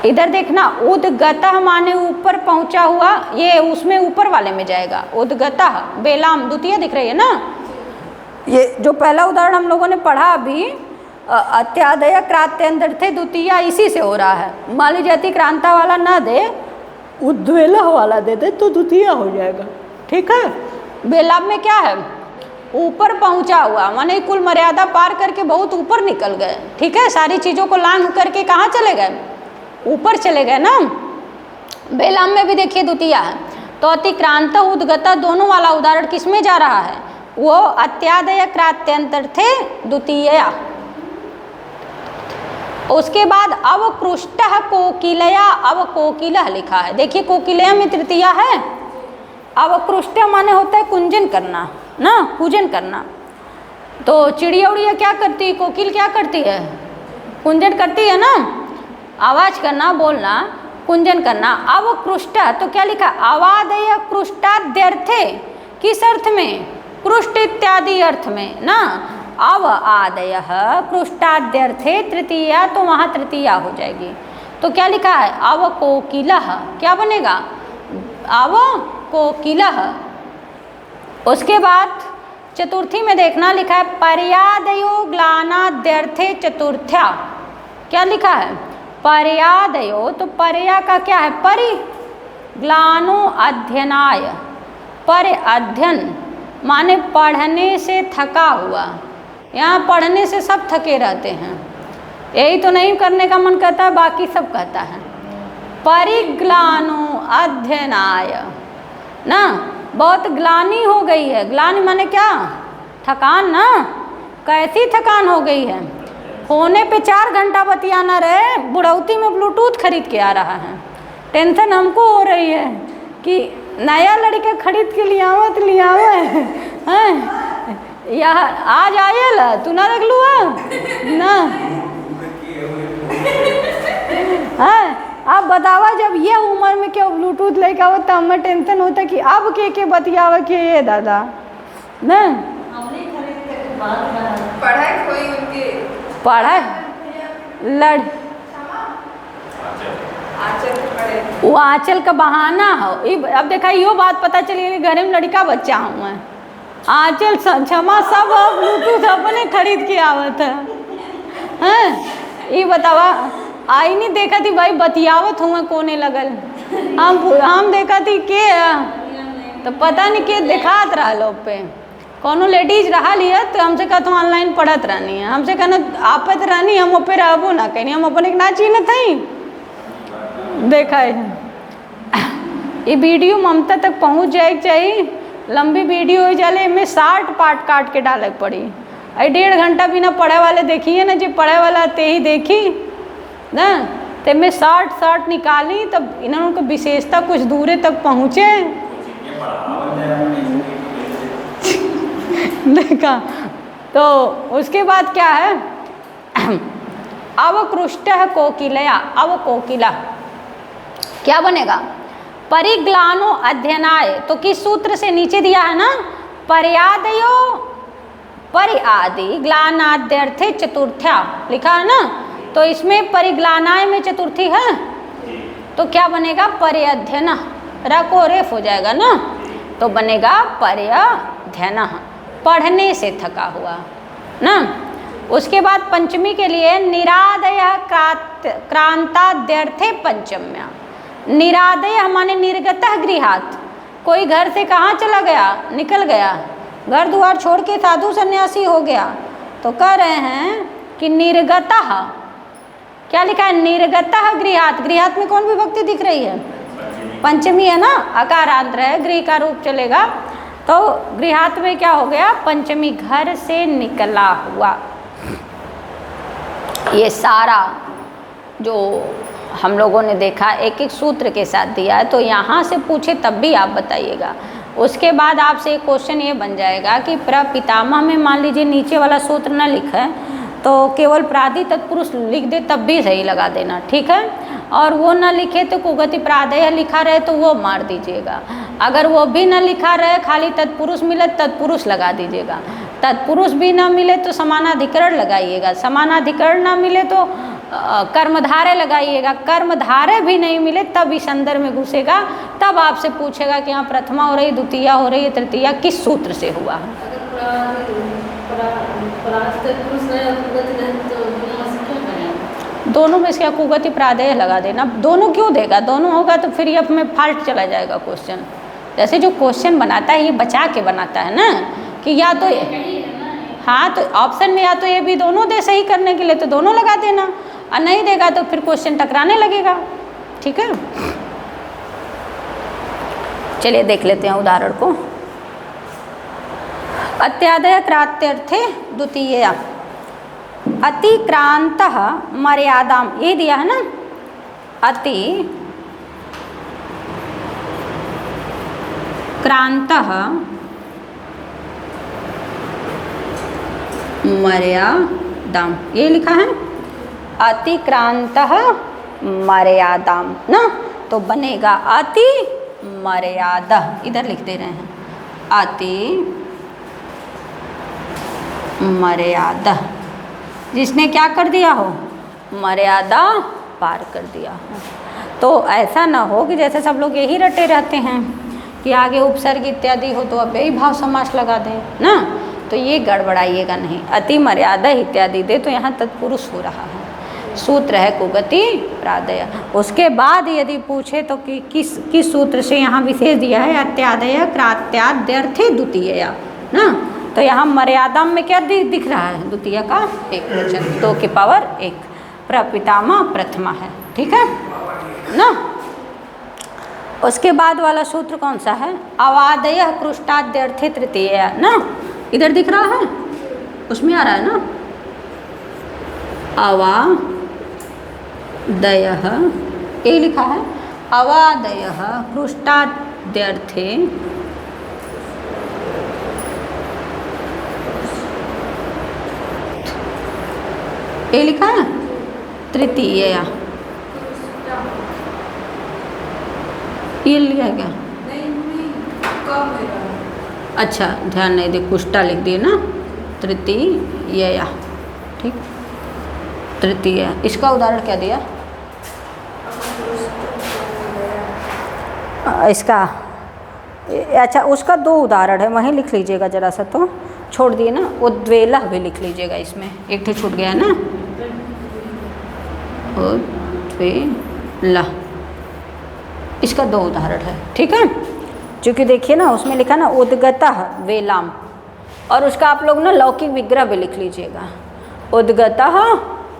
इधर देखना, उद्गतः माने ऊपर पहुंचा हुआ, ये उसमें ऊपर वाले में जाएगा। उद्गतः बेलाम द्वितीय दिख रही है ना, ये जो पहला उदाहरण हम लोगों ने पढ़ा अभी, अत्यादय क्रांत्यंतर्थे द्वितीया, इसी से हो रहा है। मान लीजिए अति क्रांता वाला ना दे, उद्वेलः वाला दे दे तो द्वितीया हो जाएगा, ठीक है। बेलाम में क्या है, ऊपर पहुंचा हुआ, माने कुल मर्यादा पार करके बहुत ऊपर निकल गए, ठीक है। सारी चीज़ों को लांघ करके कहाँ चले गए, ऊपर चले गए ना। बेलाम में भी देखिए द्वितीया है, तो अतिक्रांत उद्गता दोनों वाला उदाहरण किस में जा रहा है, वो अत्यादय क्रांत्यंतर्थे द्वितीया। उसके बाद अवकृष्टः कोकिलया, अवकोकिलः लिखा है, देखिए कोकिलया में तृतीया है। अवकृष्ट माने होता है कुंजन करना ना, पूजन करना। तो चिड़िया उड़िया क्या करती है, कोकिल क्या करती है, कुंजन करती है ना, आवाज़ करना, बोलना, कुंजन करना। अवकृष्ट तो क्या लिखा, अवादय कृष्टाद्यर्थे, किस अर्थ में, कृष्ट इत्यादि अर्थ में ना। अव आदय कृष्टाद्यर्थे तृतीया, तो वहाँ तृतीया हो जाएगी। तो क्या लिखा है, अवकोकिलः, क्या बनेगा, अवकोकिलः। उसके बाद चतुर्थी में देखना, लिखा है पर्यादयो ग्लानाद्यर्थे चतुर्थ्या, क्या लिखा है, पर्यादयो, तो पर्या का क्या है, परि, ग्लानो अध्ययनाय, पर अध्ययन माने पढ़ने से थका हुआ, यहाँ पढ़ने से सब थके रहते हैं, यही तो नहीं करने का मन करता है, बाकी सब कहता है। परिग्लानो अध्ययनाय ना, बहुत ग्लानि हो गई है, ग्लानि माने क्या, थकान ना। कैसी थकान हो गई है, फोने पे 4 घंटा बतियाना रहे, बुढ़ौती में ब्लूटूथ खरीद के आ रहा है। टेंशन हमको हो रही है कि नया लड़का खरीद के लियावत हैं, यहाँ आज आयल तू ना देख लू ना। हाँ, आप बतावा, जब ये उम्र में क्या ब्लूटूथ लेके आओ तो हमें टेंशन होता कि अब के बतियावा के ये दादा ना। पढ़ाई कोई उनके पढ़ाई लड़ वो आंचल का बहाना हो। अब देखा यो बात पता चली कि घर में लड़का बच्चा हूँ मैं, आंचल क्षमा सब ब्लूटूथ अपने खरीद के आवत है। ये बतावा, आई नहीं देखा थी भाई बतियावत हुआ कोने लगल, हम देखा थी के तो पता नहीं के दिखात रहा लोग पे, कोनो लेडीज रहा लिया तो हमसे कहा तो ऑनलाइन पढ़त रहनी है, हमसे कहना आपत रहनी, हम पे रहबो ना कहीं, हम अपन एक ना चीन थी देखा है। ये वीडियो ममता तक पहुंच जाए चाहिए, लंबी वीडियो हो जाले में 60 पार्ट काट के डाले पड़ी। 1.5 घंटा बिना पढ़े वाले देखिए ना, जो पढ़े वाला ते ही देखी ना, ते में 60 निकाली, तब इन्होंने को विशेषता कुछ दूरे तक पहुँचे देखा। तो उसके बाद क्या है, अवकृष्टः कोकिलया, अवकोकिला क्या बनेगा, परिग्लानो अध्ययनाय, तो किस सूत्र से नीचे दिया है ना, पर्यादयो परिआदि ग्लानाद्यर्थे चतुर्थ्या लिखा है ना, तो इसमें परिग्लानाय में चतुर्थी है, तो क्या बनेगा, पर्यध्यन, रको रेफ हो जाएगा ना, तो बनेगा पर्यध्यन, पढ़ने से थका हुआ ना। उसके बाद पंचमी के लिए निरादय क्रांताद्यर्थे पंचम्या, निरादय माने निर्गतः गृहात्, कोई घर से कहाँ चला गया, निकल गया, घर द्वार छोड़ के साधु सन्यासी हो गया, तो कह रहे हैं कि निर्गतः, क्या लिखा है, निर्गतः गृहात्, गृहात् में कौन विभक्ति दिख रही है, पंचमी है ना, अकारांत है, गृह का रूप चलेगा, तो गृहात् में क्या हो गया, पंचमी, घर से निकला हुआ। ये सारा जो हम लोगों ने देखा एक एक सूत्र के साथ दिया है, तो यहाँ से पूछे तब भी आप बताइएगा। उसके बाद आपसे एक क्वेश्चन ये बन जाएगा कि प्रपितामह में मान लीजिए नीचे वाला सूत्र न लिखा है तो केवल प्रादि तत्पुरुष लिख दे तब भी सही लगा देना, ठीक है। और वो ना लिखे तो कुगति प्रादेय लिखा रहे तो वो मार दीजिएगा। अगर वो भी ना लिखा रहे, खाली तत्पुरुष मिले तत्पुरुष लगा दीजिएगा। तत्पुरुष भी ना मिले तो समानाधिकरण लगाइएगा। समानाधिकरण ना मिले तो कर्मधारय लगाइएगा। कर्मधारय भी नहीं मिले तब इस अंदर में घुसेगा, तब आपसे पूछेगा कि यहाँ प्रथमा हो रही, द्वितीया हो रही है, तृतीया किस सूत्र से हुआ है। दोनों में इसका कुगति प्रादेय लगा देना। दोनों क्यों देगा, दोनों होगा तो फिर ये में फाल्ट चला जाएगा क्वेश्चन। जैसे जो क्वेश्चन बनाता है ये बचा के बनाता है ना, कि या तो हाँ तो ऑप्शन में या तो ये भी दोनों दे सही करने के लिए तो दोनों लगा देना, और नहीं देगा तो फिर क्वेश्चन टकराने लगेगा। ठीक है, चलिए देख लेते हैं उदाहरण को। अत्यादय क्रांत्यर्थे द्वितीय अतिक्रांत मर्यादाम, ये दिया है ना, अति क्रांत मर्यादाम, ये लिखा है अतिक्रांत मर्यादाम ना, तो बनेगा अति मर्यादा। इधर लिख दे रहे हैं अति मर्यादा, जिसने क्या कर दिया हो, मर्यादा पार कर दिया हो। तो ऐसा ना हो कि जैसे सब लोग यही रटे रहते हैं कि आगे उपसर्ग इत्यादि हो तो अब यही भाव समास लगा दें ना, तो ये गड़बड़ाइएगा नहीं। अति मर्यादा इत्यादि दे तो यहाँ तत्पुरुष हो रहा है, सूत्र है कुगति प्रादेय। उसके बाद यदि पूछे तो कि किस सूत्र से यहाँ विशेष दिया है, अत्यादय क्रात्याद्यर्थे द्वितीय ना, तो यहाँ मर्यादा में क्या दिख रहा है, द्वितीय का एक वचन, 2 की पावर 1, प्रपितामह प्रथमा है। ठीक है ना। उसके बाद वाला सूत्र कौन सा है, अवादय पृष्ठाद्यर्थे तृतीय ना, इधर दिख रहा है, उसमें आ रहा है ना, अवादय, ये लिखा है अवादय पृष्ठाद्यर्थे ये लिखा है तृतीय, ये लिखा है क्या, अच्छा ध्यान नहीं दे, कुष्टा लिख दिए ना, तृतीय। ठीक, तृतीय। इसका उदाहरण क्या दिया, इसका अच्छा उसका 2 उदाहरण है, वहीं लिख लीजिएगा जरा सा, तो छोड़ दिए ना, उद्वेला भी लिख लीजिएगा, इसमें एक तो छूट गया ना, उद्वेला, इसका 2 उदाहरण है। ठीक है, क्योंकि देखिए ना उसमें लिखा ना उद्गतः वेलाम, और उसका आप लोग ना लौकिक विग्रह भी लिख लीजिएगा, उद्गतः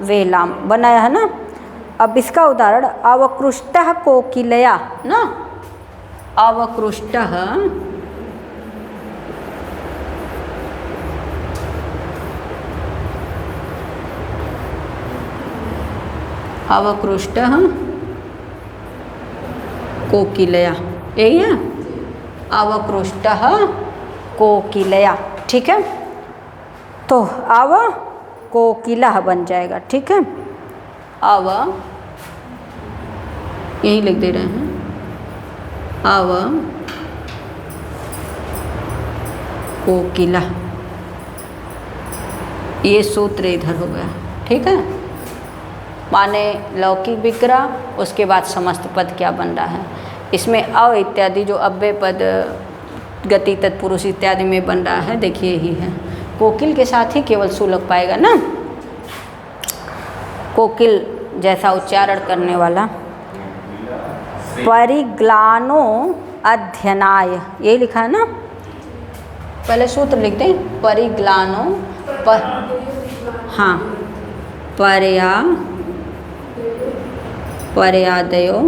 वेलाम बनाया है ना। अब इसका उदाहरण अवकृष्टः कोकिलया ना, अवकृष्टः अवकृष्टः कोकिलया, यही है अवकृष्टः कोकिलया। ठीक है, तो अव कोकिला बन जाएगा। ठीक है, अव यही लिख दे रहे हैं, अव कोकिला, ये सूत्र इधर हो गया। ठीक है, माने लौकिक विग्रह, उसके बाद समस्त पद क्या बन रहा है, इसमें अव इत्यादि जो अव्यय पद गति तत्पुरुष इत्यादि में बन रहा है, देखिए यही है, कोकिल के साथ ही केवल सु लग पाएगा ना, कोकिल जैसा उच्चारण करने वाला। परिग्लानो अध्ययनाय, ये लिखा है ना, पहले सूत्र लिख दें, परिग्लानो हाँ पर्यादयो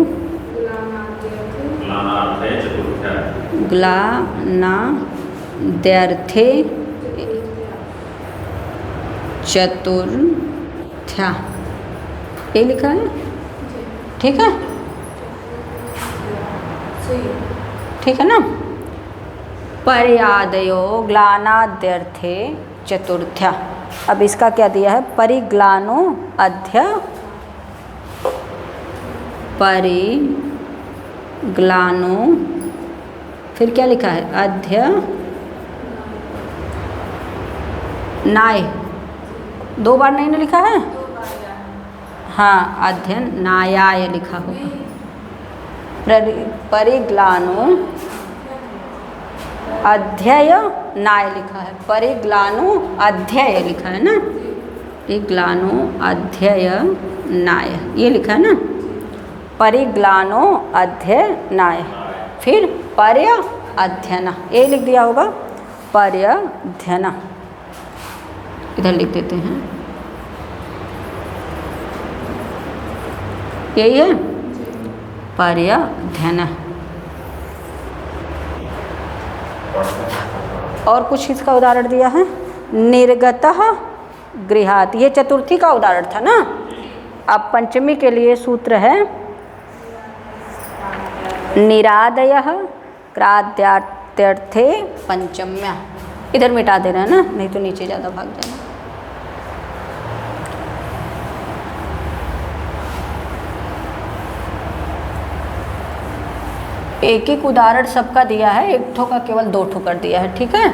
ग्लानाद्यर्थे चतुर्थ्या, ये लिखा है। ठीक है, ठीक है ना, पर्यादयो ग्लानाद्यर्थे चतुर्थ्या। अब इसका क्या दिया है, परिग्लानो अध्य परिग्लानो, फिर क्या लिखा है, अध्ययनाय, 2 बार नहीं ना लिखा है, हाँ अध्ययनाय लिखा होगा। परिग्लानो अध्ययनाय लिखा है, परिग्लानो अध्यय लिखा है ना, परिग्लानो अध्ययनाय ये लिखा है ना, परिग्लानो अध्ययनाय, फिर पर्य अध्ययन ये लिख दिया होगा, पर्यध्ययन इधर लिख देते हैं, यही है पर्यध्ययन। और कुछ इसका उदाहरण दिया है, निर्गतः गृहात्, ये चतुर्थी का उदाहरण था ना। अब पंचमी के लिए सूत्र है निरादयः क्राद्यात्यर्थे पंचम्या, इधर मिटा देना है ना, नहीं तो नीचे ज़्यादा भाग जाना। एक एक उदाहरण सबका दिया है, एक ठो का केवल 2 ठो कर दिया है, ठीक है।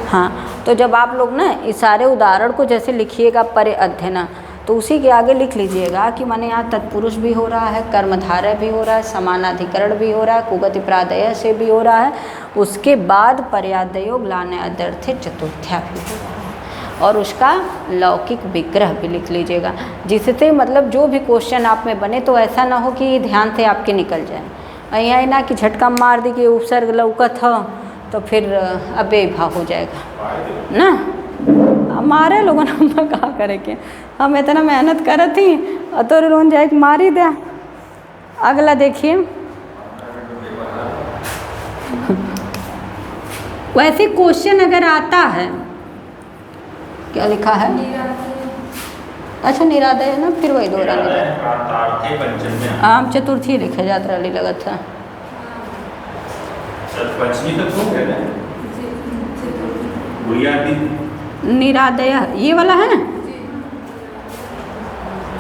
हाँ, तो जब आप लोग ना इस सारे उदाहरण को जैसे लिखिएगा परे अध्ययन, तो उसी के आगे लिख लीजिएगा कि माने यहाँ तत्पुरुष भी हो रहा है, कर्मधारय भी हो रहा है, समानाधिकरण भी हो रहा है, कुगति प्रादय से भी हो रहा है, उसके बाद पर्यादयो ग्लाने अदर्थे चतुर्थ्या भी हो रहा है, और उसका लौकिक विग्रह भी लिख लीजिएगा, जिससे मतलब जो भी क्वेश्चन आप में बने तो ऐसा ना हो कि ध्यान से आपके निकल जाए, यहाँ ना कि झटका मार दी कि उपसर्ग लौकत हो तो फिर अबे भाव हो जाएगा ना। हमारे लोगों ने हम कहा करे कि हम इतना मेहनत कर थी और तो रोन जाए मार ही दिया। अगला देखिए, वैसे क्वेश्चन अगर आता है, क्या लिखा है, अच्छा निरादय है ना, फिर वही दोहरा आम चतुर्थी लिखे यात्रा ली लगा था, निरादय ये वाला है,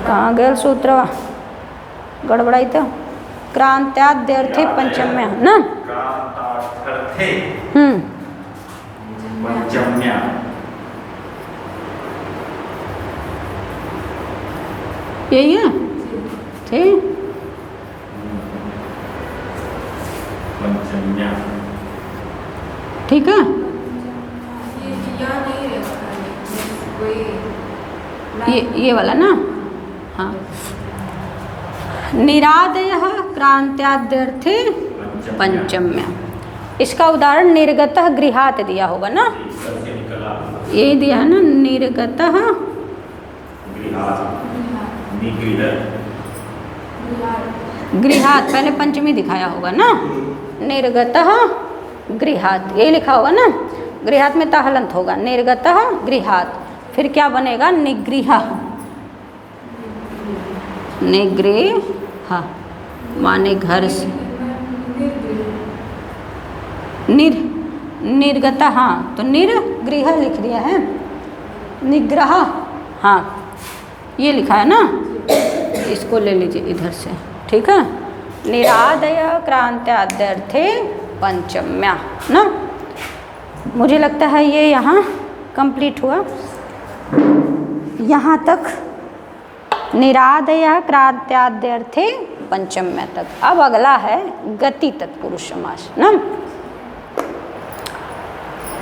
कहाँ गया सूत्र, गड़बड़ाई तो क्रांत्याद्यर्थे पंचम्या ना, यही है, ठीक, ठीक है। ये वाला ना, हाँ, निरादयः क्रांत्याद्यर्थे पंचम्या, इसका उदाहरण निर्गतः गृहात् दिया होगा ना, ये दिया है ना, निर्गतः गृहात्, पहले पंचमी दिखाया होगा ना, निर्गतः गृहात् ये लिखा होगा ना, गृहात् में ताहलंत होगा, निर्गतः गृहात्, फिर क्या बनेगा, निगृह, निगृह माने घर से, निर्गत, हाँ तो निर्गृह लिख दिया है, निग्रह, हाँ ये लिखा है ना, इसको ले लीजिए इधर से, ठीक है। निरादय क्रांत्याद्यर्थे पंचम्या ना, मुझे लगता है ये यहाँ कंप्लीट हुआ, यहाँ तक निरादय क्रांत्याद्यर्थे पंचम्या तक। अब अगला है गति तत्पुरुष समास ना।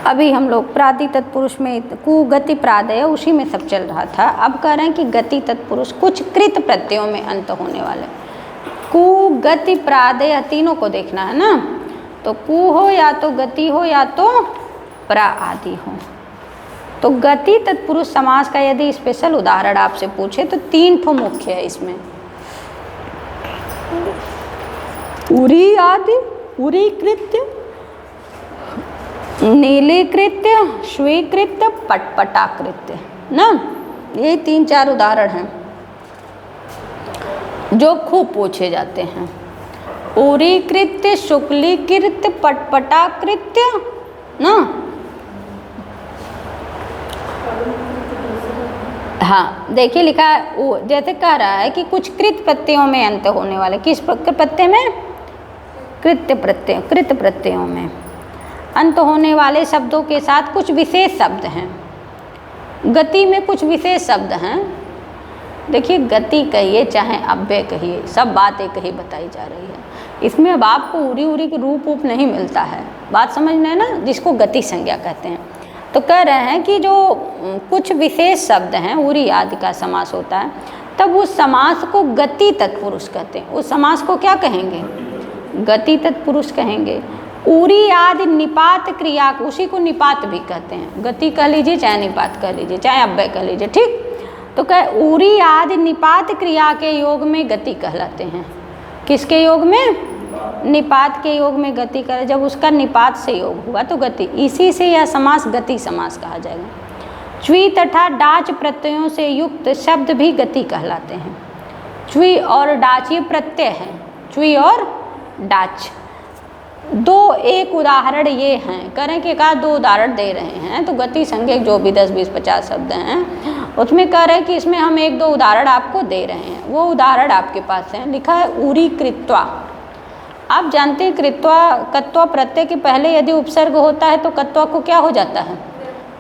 अभी हम लोग प्रादि तत्पुरुष में कुगति प्रादय उसी में सब चल रहा था, अब कह रहे हैं कि गति तत्पुरुष कुछ कृत प्रत्ययों में अंत होने वाले, कु गति प्रादय तीनों को देखना है ना, तो कु हो या तो गति हो या तो प्रा आदि हो। तो गति तत्पुरुष समास का यदि स्पेशल उदाहरण आपसे पूछे तो 3 ठो मुख्य है इसमें, उरी आदि, उरी कृत्य, नीलीकृत्य, स्वीकृत्य, पटपटाकृत्य ना, ये 3-4 उदाहरण हैं जो खूब पूछे जाते हैं। उरीकृत्य, शुक्लीकृत्य, पटपटाकृत्य ना, हाँ देखिए लिखा है, वो जैसे कह रहा है कि कुछ कृत प्रत्ययों में अंत होने वाले, किस प्रत्यय में? कृत प्रत्ययों में अंत होने वाले शब्दों के साथ कुछ विशेष शब्द हैं। गति में कुछ विशेष शब्द हैं। देखिए गति कहिए चाहे अव्यय कहिए, सब बात एक ही बताई जा रही है। इसमें अब आपको उरी के रूप नहीं मिलता है, बात समझ रहे हैं ना, जिसको गति संज्ञा कहते हैं। तो कह रहे हैं कि जो कुछ विशेष शब्द हैं, उरी आदि का समास होता है, तब उस समास को गति तत्पुरुष कहते हैं। उस समास को क्या कहेंगे? गति तत्पुरुष कहेंगे। उरी आदि निपात क्रिया, उसी को निपात भी कहते हैं। गति कह लीजिए चाहे निपात कह लीजिए चाहे अव्यय कह लीजिए, ठीक। तो कह उरी आदि निपात क्रिया के योग में गति कहलाते हैं। किसके योग में? निपात के योग में गति करे। जब उसका निपात से योग हुआ तो गति, इसी से यह समास गति समास कहा जाएगा। च्वी तथा डाच प्रत्ययों से युक्त शब्द भी गति कहलाते हैं। च्वी और डाच ये प्रत्यय हैं, च्वी और डाच। दो एक उदाहरण ये हैं, करें कि एक दो उदाहरण दे रहे हैं, तो गति संज्ञक जो भी 10, 20, 50 शब्द हैं उसमें कह रहे हैं कि इसमें हम एक दो उदाहरण आपको दे रहे हैं। वो उदाहरण आपके पास है, लिखा है उरी कृत्वा। आप जानते हैं कृत्वा कत्वा प्रत्यय के पहले यदि उपसर्ग होता है तो कत्वा को क्या हो जाता है?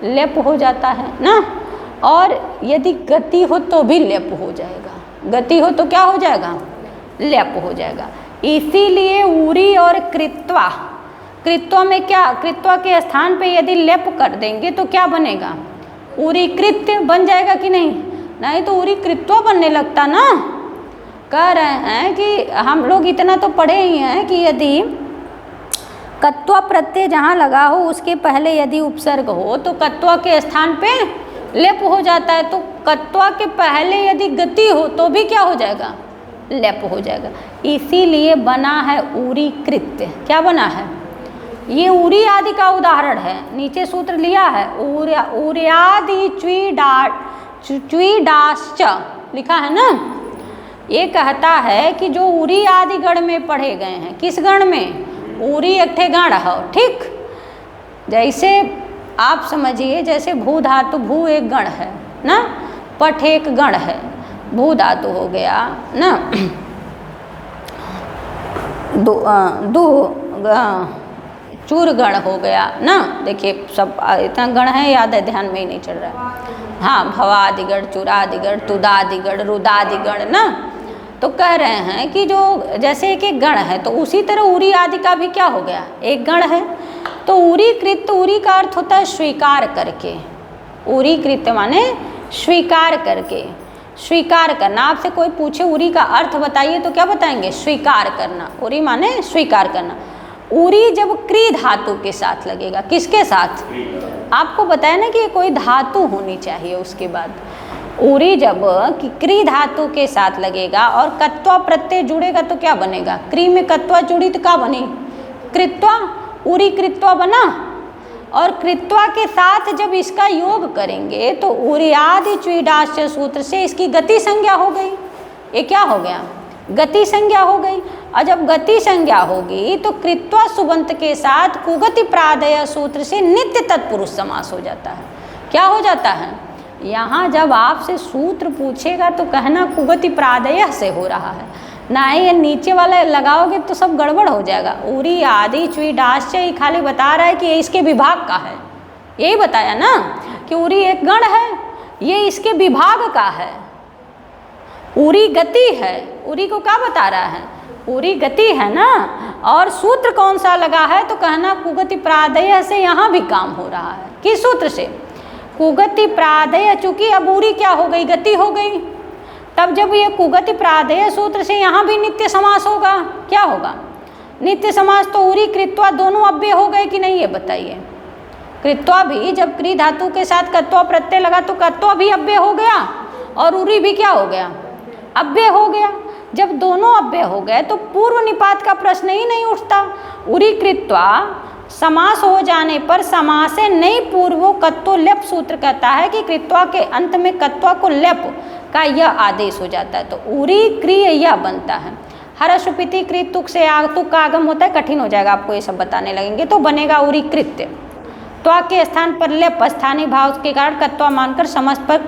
लेप हो जाता है ना। और यदि गति हो तो भी लेप हो जाएगा, गति हो तो क्या हो जाएगा? लेप हो जाएगा। इसीलिए उरी और कृत्वा, कृत्वा में क्या, कृत्वा के स्थान पे यदि लेप कर देंगे तो क्या बनेगा? उरी कृत्य बन जाएगा कि नहीं? नहीं तो उरी कृत्वा बनने लगता ना। कह रहे हैं कि हम लोग इतना तो पढ़े ही हैं कि यदि कत्वा प्रत्यय जहाँ लगा हो उसके पहले यदि उपसर्ग हो तो कत्वा के स्थान पे लेप हो जाता है। तो कत्वा के पहले यदि गति हो तो भी क्या हो जाएगा? लेप हो जाएगा। इसीलिए बना है उरी कृत्य। क्या बना है? ये उरी आदि का उदाहरण है, नीचे सूत्र लिया है उर्यादि च्वी डाश्च लिखा है ना। ये कहता है कि जो उरी आदि गण में पढ़े गए हैं, किस गण में? उरी एक ठे गण है, ठीक। जैसे आप समझिए, जैसे भू धातु, भू एक गण है ना, पठ एक गण है, भू धातु हो गया ना, चूर गण हो गया ना। देखिए सब इतना गण है, याद है, ध्यान में ही नहीं चल रहा है। हाँ, भवादिगण, चूरादिगण, तुदादिगण, रुदादिगण ना। तो कह रहे हैं कि जो जैसे एक एक गण है तो उसी तरह उरी आदि का भी क्या हो गया? एक गण है। तो उरी कृत्य, उरी का अर्थ होता है स्वीकार करके। उरी कृत्य माने स्वीकार करके, स्वीकार करना। आपसे कोई पूछे उरी का अर्थ बताइए तो क्या बताएंगे? स्वीकार करना। उरी माने स्वीकार करना। उरी जब क्री धातु के साथ लगेगा, किसके साथ? आपको बताया ना कि ये कोई धातु होनी चाहिए। उसके बाद उरी जब क्री धातु के साथ लगेगा और कत्वा प्रत्यय जुड़ेगा तो क्या बनेगा? क्री में कत्वा जुड़ी तो क्या बनी? कृत्वा। उरी कृत्वा बना। और कृत्वा के साथ जब इसका योग करेंगे तो उर्यादि च्वीडाश्च सूत्र से इसकी गति संज्ञा हो गई। ये क्या हो गया? गति संज्ञा हो गई। और जब गति संज्ञा होगी तो कृत्वा सुबंत के साथ कुगति प्रादय सूत्र से नित्य तत्पुरुष समास हो जाता है। क्या हो जाता है? यहाँ जब आपसे सूत्र पूछेगा तो कहना कुगति प्रादय से हो रहा है, ना ये नीचे वाला लगाओगे तो सब गड़बड़ हो जाएगा। उरी आदि च्वीडाश्च खाली बता रहा है कि ये इसके विभाग का है। यही बताया ना कि उरी एक गण है, ये इसके विभाग का है। उरी गति है, उरी को क्या बता रहा है? उरी गति है ना। और सूत्र कौन सा लगा है? तो कहना कुगति प्रादय से यहाँ भी काम हो रहा है। किस सूत्र से? कुगति प्रादय। चूंकि अब उरी क्या हो गई? गति हो गई। तब जब ये कुगति प्रादय सूत्र से यहाँ भी नित्य समास होगा, क्या होगा? नित्य समास। तो उरी कृत्वा दोनों अव्यय हो गए कि नहीं, ये बताइए। कृत्वा भी जब क्री धातु के साथ कत्वा प्रत्यय लगा तो कत्वा भी अव्यय हो गया और उरी भी क्या हो गया? अव्यय हो गया। जब दोनों अव्यय हो गए तो पूर्व निपात का प्रश्न ही नहीं उठता। उरी कृत्वा समास हो जाने पर समासे नहीं पूर्वो कत्तो लेप सूत्र कहता है कि कृत्वा के अंत में कत्वा को लेप का यह आदेश हो जाता है। तो उरी क्रिय यह बनता है। हर्ष उपीति कृत तुक से तुक का आगम होता है, कठिन हो जाएगा आपको ये सब बताने लगेंगे। तो बनेगा उरी कृत्य। त्वा के स्थान पर लेप स्थानीय भाव के कारण कत्वा मानकर समस्त पर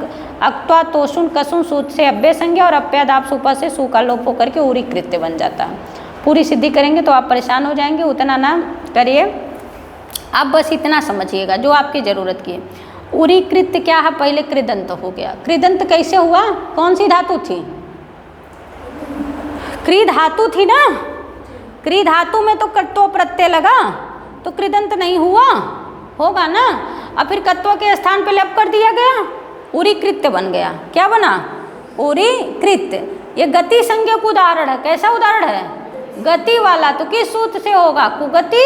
अक्त्वा तोषुन कसुन सूत्र से अव्यय संज्ञा और अप्यादाप सुपा से सु का लोप होकर के उरी कृत्य बन जाता है। पूरी सिद्धि करेंगे तो आप परेशान हो जाएंगे, उतना ना करिए, आप बस इतना समझिएगा जो आपकी ज़रूरत की है। उरी कृत्य क्या है, पहले कृदंत हो गया। कृदंत कैसे हुआ, कौन सी धातु थी, क्री धातु थी ना, क्री धातु में तो कत्व प्रत्यय लगा तो कृदंत नहीं हुआ, होगा ना। और फिर कत्व के स्थान पे लेप कर दिया गया, उरी कृत्य बन गया। क्या बना, उरी कृत्य। ये गति संज्ञक उदाहरण है। कैसा उदाहरण है, गति वाला। तो किस सूत्र से होगा, कुगति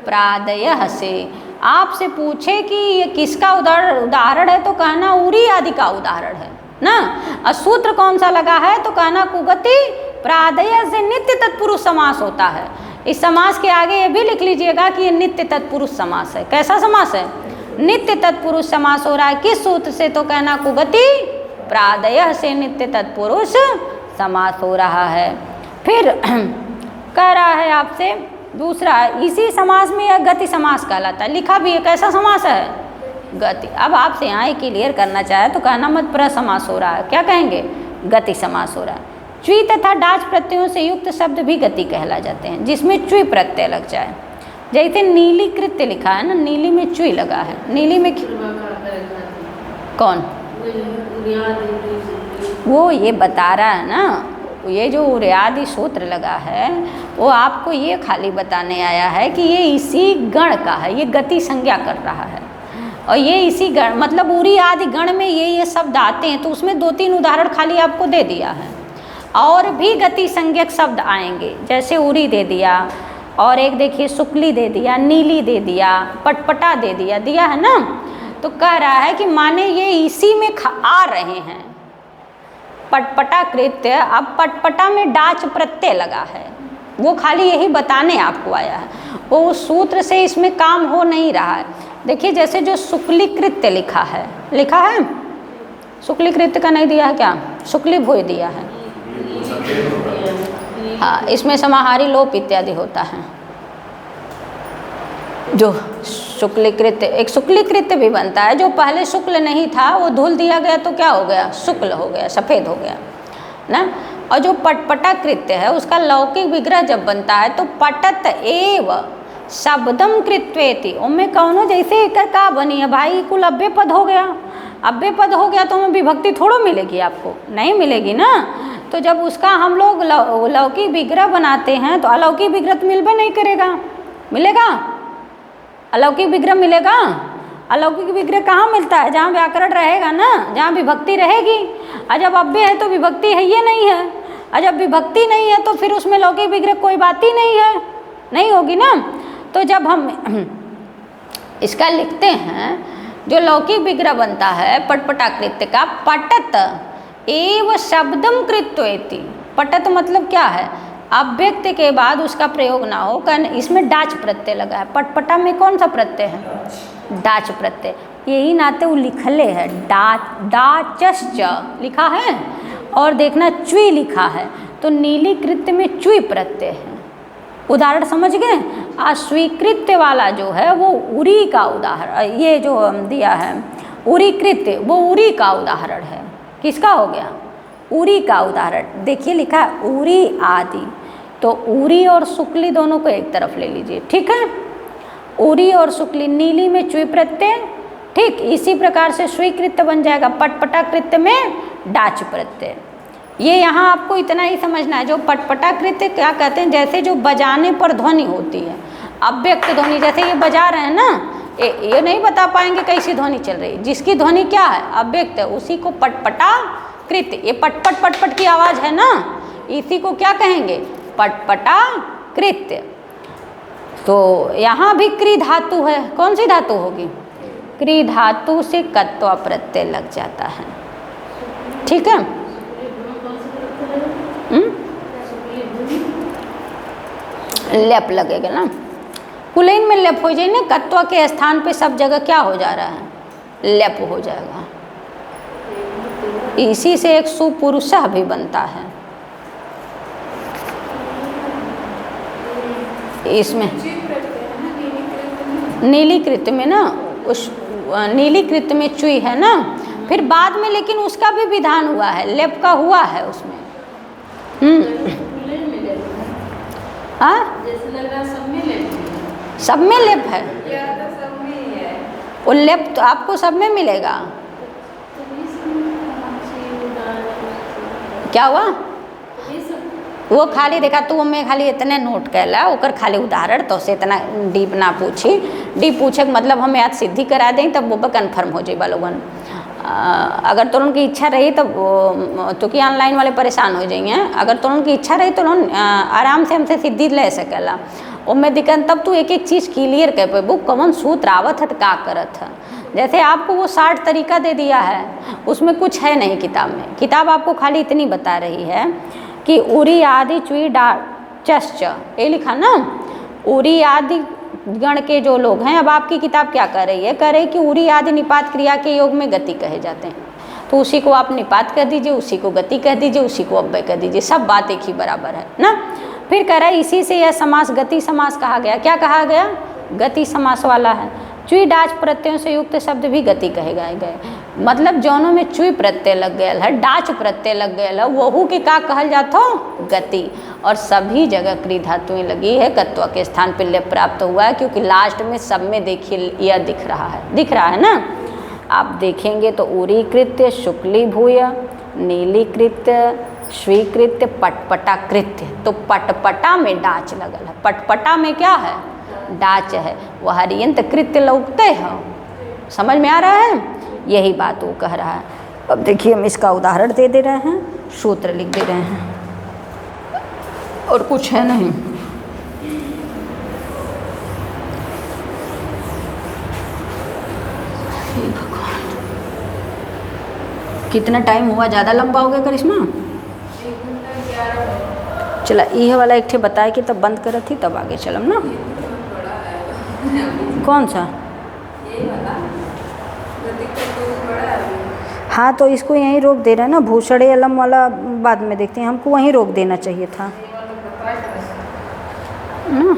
प्रादयः से। आपसे पूछे कि ये किसका उदाहरण है तो कहना उरी आदि का उदाहरण है ना। और सूत्र कौन सा लगा है तो कहना कुगति प्रादयः से नित्य तत्पुरुष समास होता है। इस समास के आगे ये भी लिख लीजिएगा कि ये नित्य तत्पुरुष समास है। कैसा समास है, नित्य तत्पुरुष समास हो रहा है। किस सूत्र से तो कहना कुगति प्रादयः से नित्य तत्पुरुष समास हो रहा है। फिर कह रहा है आपसे दूसरा, इसी समास में यह गति समास कहलाता है। लिखा भी है, कैसा समास है, गति। अब आपसे यहाँ ये क्लियर करना चाहे तो कहना मत प्रसमास हो रहा है। क्या कहेंगे, गति समास हो रहा है। च्वी तथा डाच प्रत्ययों से युक्त शब्द भी गति कहला जाते हैं, जिसमें च्वी प्रत्यय लग जाए। जैसे नीली कृत्य लिखा है ना, नीली में च्वी लगा है। नीली में कौन, वो ये बता रहा है ना, ये जो उर्यादि सूत्र लगा है वो आपको ये खाली बताने आया है कि ये इसी गण का है, ये गति संज्ञा कर रहा है। और ये इसी गण मतलब उरी आदि गण में ये शब्द आते हैं, तो उसमें 2-3 उदाहरण खाली आपको दे दिया है। और भी गति संज्ञक शब्द आएंगे, जैसे उरी दे दिया, और एक देखिए शुक्ली दे दिया, नीली दे दिया, पटपटा दे दिया, दिया है ना। तो कह रहा है कि माने ये इसी में आ रहे हैं। पटपटा कृत्य, अब पटपटा में डाच प्रत्यय लगा है, वो खाली यही बताने आपको आया है, वो उस सूत्र से इसमें काम हो नहीं रहा है। देखिए जैसे जो शुक्ली कृत्य लिखा है, लिखा है, शुक्ली कृत्य का नहीं दिया है क्या, शुक्ली भोय दिया है। हाँ, इसमें समाहारी लोप इत्यादि होता है। जो शुक्लीकृत्य, एक शुक्लीकृत्य भी बनता है, जो पहले शुक्ल नहीं था वो धुल दिया गया तो क्या हो गया, शुक्ल हो गया, सफ़ेद हो गया ना। और जो पटपटा कृत्य है उसका लौकिक विग्रह जब बनता है तो पटत एव शब्दम कृत्वेति, उनमें कौनो जैसे एक का बनी है भाई, कुल अव्यय पद हो गया। अव्यय पद हो गया तो उनमें विभक्ति थोड़ो मिलेगी, आपको नहीं मिलेगी ना। तो जब उसका हम लोग लौकिक विग्रह बनाते हैं तो अलौकिक विग्रह तो मिलबे नहीं करेगा, मिलेगा, अलौकिक विग्रह मिलेगा। अलौकिक विग्रह कहाँ मिलता है, जहाँ व्याकरण रहेगा ना, जहाँ विभक्ति रहेगी। और जब अव्यय है तो विभक्ति है ये नहीं है, और जब विभक्ति नहीं है तो फिर उसमें लौकिक विग्रह कोई बात ही नहीं है, नहीं होगी ना। तो जब हम इसका लिखते हैं, जो लौकिक विग्रह बनता है पटपटा कृत्य का, पटत एव शब्दम कृत्वेति। पटत मतलब क्या है, अव्यक्त के बाद उसका प्रयोग ना हो, कारण इसमें डाच प्रत्यय लगा है। पटपटा में कौन सा प्रत्यय है, डाच प्रत्यय। यही नाते वो लिखले है, डाचश्च लिखा है, और देखना च्वी लिखा है, तो नीली कृत्य में च्वी प्रत्यय है। उदाहरण समझ गए। अस्वीकृत्य वाला जो है वो उरी का उदाहरण, ये जो दिया है उरी कृत्य, वो उरी का उदाहरण है। किसका हो गया, उरी का उदाहरण। देखिए लिखा है उरी आदि, तो उरी और शुक्ली दोनों को एक तरफ ले लीजिए, ठीक है। उरी और शुक्ली, नीली में च्वी प्रत्यय, ठीक इसी प्रकार से स्वीकृत्य बन जाएगा, पटपटा कृत्य में डाच प्रत्यय। ये यहाँ आपको इतना ही समझना है। जो पटपटा कृत्य क्या कहते हैं, जैसे जो बजाने पर ध्वनि होती है, अव्यक्त ध्वनि, जैसे ये बजा रहे हैं ना, ये नहीं बता पाएंगे कैसी ध्वनि चल रही है, जिसकी ध्वनि क्या है, अव्यक्त है, उसी को पटपटा कृत्य। ये पटपट पटपट की आवाज़ है ना, इसी को क्या कहेंगे, पटपटा कृत्य। तो यहाँ भी क्री धातु है, कौन सी धातु होगी, क्री धातु से कत्वा प्रत्यय लग जाता है, ठीक है। लेप लगेगा ना, कुलीन में लेप हो जाए ना, कत्वा के स्थान पे सब जगह क्या हो जा रहा है, लेप हो जाएगा। इसी से एक सुपुरुष भी बनता है। इसमें नीली कृत्य में ना, उस नीली कृत्य में च्वी है ना, फिर बाद में लेकिन उसका भी विधान हुआ है, लेप का हुआ है उसमें। हाँ, जैसे लग रहा सब में लेप है। सब में लेप है, सब में ही है। वो लेप तो आपको सब में मिलेगा। क्या हुआ? वो खाली देखा तू मैं खाली इतने नोट कैला ओकर खाली उदाहरण तो से इतना डीप ना पूछी। डीप पूछे मतलब हम याद सिद्धि करा दें तब वो कन्फर्म हो जाए लोगन। अगर तो उनकी इच्छा रही तब तो कि ऑनलाइन वाले परेशान हो जाएंगे। अगर तो उनकी इच्छा रही तो आराम से हमसे सिद्धि ले सकेला। उनमें दिक्कत तब तू एक एक चीज़ क्लियर कर पे वो कौन सूत्र आवत है तो का करत है। जैसे आपको वो 60 तरीका दे दिया है, उसमें कुछ है नहीं किताब में। किताब आपको खाली इतनी बता रही है कि उरी आदि चुई डा चश्च, ये लिखा ना, उरी आदि गण के जो लोग हैं। अब आपकी किताब क्या कर रही है? कह रही कि उरी आदि निपात क्रिया के योग में गति कहे जाते हैं, तो उसी को आप निपात कह दीजिए, उसी को गति कह दीजिए, उसी को अव्यय कह दीजिए, सब बात एक ही बराबर है ना। फिर कह रहा है इसी से यह समास गति समास कहा गया। क्या कहा गया? गति समास वाला है। चुई डाच प्रत्ययों से युक्त शब्द भी गति कहे गए। मतलब जौनों में चुई प्रत्यय लग गया है, डाच प्रत्यय लग गया है, वहू के का कहल जाता हो? गति। और सभी जगह क्री धातुएं लगी है, कत्वा के स्थान पर लेप प्राप्त हुआ है, क्योंकि लास्ट में सब में देखिए यह दिख रहा है ना। आप देखेंगे तो उरीकृत्य, शुक्लीभूय, नीलीकृत्य, स्वीकृत्य, पटपटाकृत्य। तो पटपटा में डाच लगल है। पटपटा में क्या है? डाच है। वह हरियंत कृत्य लौकते हैं। समझ में आ रहा है? यही बात वो कह रहा है। अब देखिए हम इसका उदाहरण दे रहे हैं, सूत्र लिख दे रहे हैं, और कुछ है नहीं। भगवान, कितना टाइम हुआ? ज़्यादा लंबा हो गया करिश्मा? चला ये वाला एक ठे बताए कि तब बंद करत थी तब आगे चलम ना। कौन सा? हाँ तो इसको यहीं रोक दे रहे हैं ना। भूषणे अलम वाला बाद में देखते हैं, हमको वहीं रोक देना चाहिए था ना,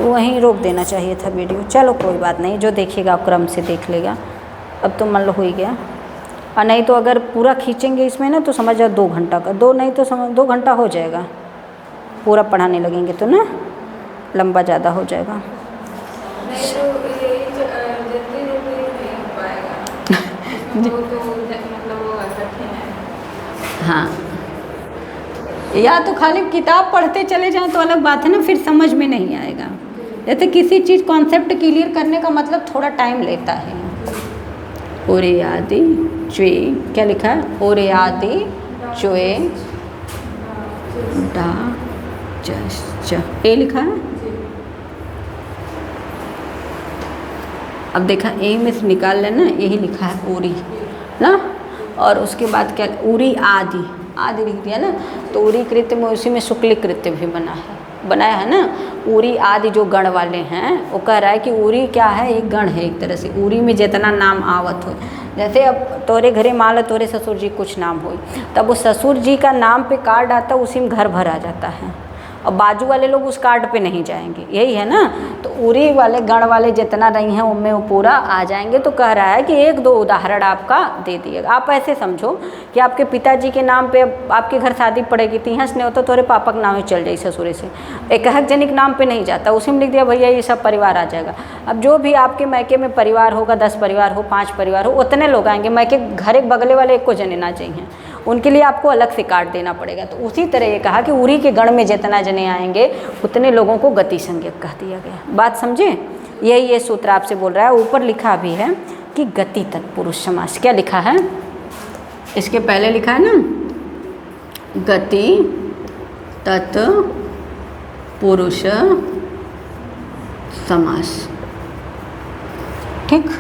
वहीं रोक देना चाहिए था वीडियो। चलो कोई बात नहीं, जो देखेगा क्रम से देख लेगा। अब तो मान लो हो ही गया। और नहीं तो अगर पूरा खींचेंगे इसमें ना तो समझ जाओ 2 घंटा का, 2 नहीं तो समझ 2 घंटा हो जाएगा। पूरा पढ़ाने लगेंगे तो ना लंबा ज़्यादा हो जाएगा। हाँ, या तो खाली किताब पढ़ते चले जाएं तो अलग बात है ना, फिर समझ में नहीं आएगा। जैसे किसी चीज़ कॉन्सेप्ट क्लियर करने का मतलब थोड़ा टाइम लेता है। ओरे आदि च्वे, क्या लिखा है? ओरे आदि च्वे डा च, ए लिखा है। अब देखा ए में से निकाल लेना, यही लिखा है ओरी ना। और उसके बाद क्या? उरी आदि, आदि लिख दिया ना। तो उरी कृत्य में उसी में शुक्ल कृत्य भी बनाया है ना। उरी आदि जो गण वाले हैं वो कह रहा है कि उरी क्या है? एक गण है एक तरह से। उरी में जितना नाम आवत हो, जैसे अब तोरे घरे मान तोरे ससुर जी कुछ नाम हो, तब वो ससुर जी का नाम पे कार्ड आता है, उसी में घर भर आ जाता है। और बाजू वाले लोग उस कार्ड पे नहीं जाएंगे, यही है ना। तो उरी वाले गण वाले जितना रही हैं उनमें वो पूरा आ जाएंगे। तो कह रहा है कि 1-2 उदाहरण आपका दे दिएगा। आप ऐसे समझो कि आपके पिताजी के नाम पे आपके घर शादी पड़ेगी तो यहाँ से नहीं होता, तोरे पापा के नाम ही चल जाए ससुरे से। एक जनिक नाम पे नहीं जाता, उसी में लिख दिया भैया ये सब परिवार आ जाएगा। अब जो भी आपके मैके में परिवार होगा, 10 परिवार हो, 5 परिवार हो, उतने लोग आएंगे। मैके घर एक बगले वाले एक को जने ना चाहिए, उनके लिए आपको अलग से कार्ड देना पड़ेगा। तो उसी तरह ये कहा कि उरी के गण में जितना जने आएंगे उतने लोगों को गति संज्ञक कह दिया गया। बात समझे? यही ये सूत्र आपसे बोल रहा है। ऊपर लिखा भी है कि गति तत्पुरुष समास। क्या लिखा है? इसके पहले लिखा है ना, गति तत्पुरुष समास। ठीक।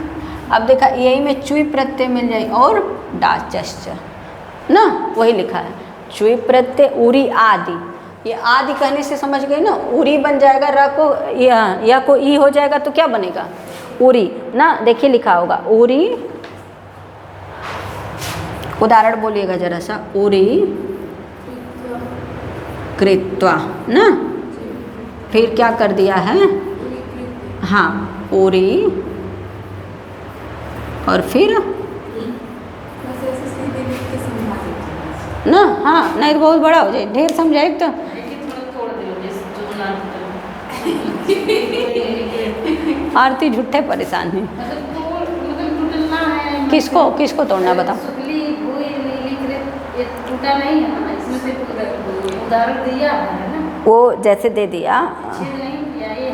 अब देखा यही में चुई प्रत्यय मिल जाए और डाचश्च ना, वही लिखा है चुई प्रत्यय उरी आदि। ये आदि कहने से समझ गए ना, उरी बन जाएगा, र को या को ई हो जाएगा तो क्या बनेगा? उरी ना। देखिए लिखा होगा उरी, उदाहरण बोलिएगा जरा सा। उरी कृत्वा ना, फिर क्या कर दिया है? हाँ, उरी और फिर बस ऐसे सीधे लिख के समझा दीजिए। ना, हाँ, नहीं तो बहुत बड़ा हो जाए, ढेर समझाए तो आरती झूठे परेशान है। किसको किसको तोड़ना बताओ। टूटा नहीं है ना, इसमें सिर्फ उदाहरण दिया है ना, वो जैसे दे दिया, छेद नहीं किया, ये है।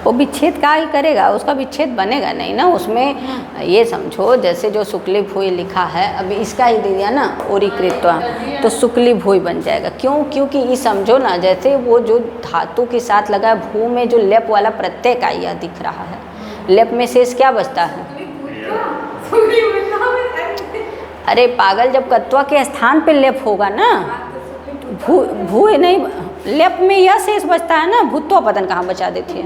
वो विच्छेद का ही करेगा, उसका विच्छेद बनेगा नहीं ना उसमें। ये समझो जैसे जो शुक्ली भूय लिखा है, अभी इसका ही दे दिया ना ओरीकृत्वा, तो शुक्ली भूय बन जाएगा। क्यों? क्योंकि ये समझो ना, जैसे वो जो धातु के साथ लगा है भू में जो लेप वाला प्रत्यय का यह दिख रहा है, लेप में शेष क्या बचता है? अरे पागल, जब कत्वा के स्थान पे लेप होगा ना, भू नहीं, लेप में यह शेष बचता है ना, भूतो पतन कहाँ बचा देती है।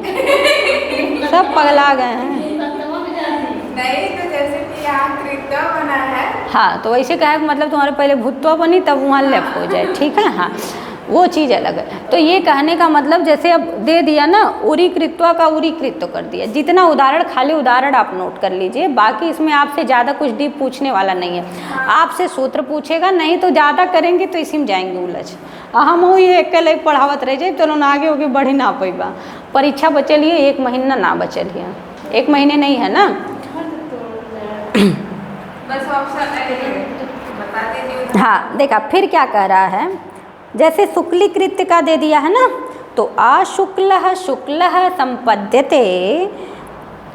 सब पगला गए हैं। नहीं तो जैसे कि यहाँ कृत्वा बना है, हाँ, तो वैसे कहे मतलब तुम्हारे पहले भूतवा बनी तब वहाँ लेप हो जाए, ठीक है। हाँ, वो चीज़ अलग है। तो ये कहने का मतलब जैसे अब दे दिया ना, उरीकृत्वा का उरीकृत्व कर दिया। जितना उदाहरण, खाली उदाहरण आप नोट कर लीजिए, बाकी इसमें आपसे ज़्यादा कुछ डीप पूछने वाला नहीं है। आपसे सूत्र पूछेगा, नहीं तो ज़्यादा करेंगे तो इसी में जाएंगे उलझ। हम वो ये अकेले पढ़ावत रह जाए तो आगे होके बढ़ी ना पैबा। परीक्षा बचलिए 1 महीना ना बचलिए, 1 महीने नहीं है ना। बस ऑप्शन बता दीजिए। हाँ, देखा फिर क्या कह रहा है, जैसे शुक्लीकृत्य का दे दिया है ना, तो आशुक्लः शुक्लः संपद्यते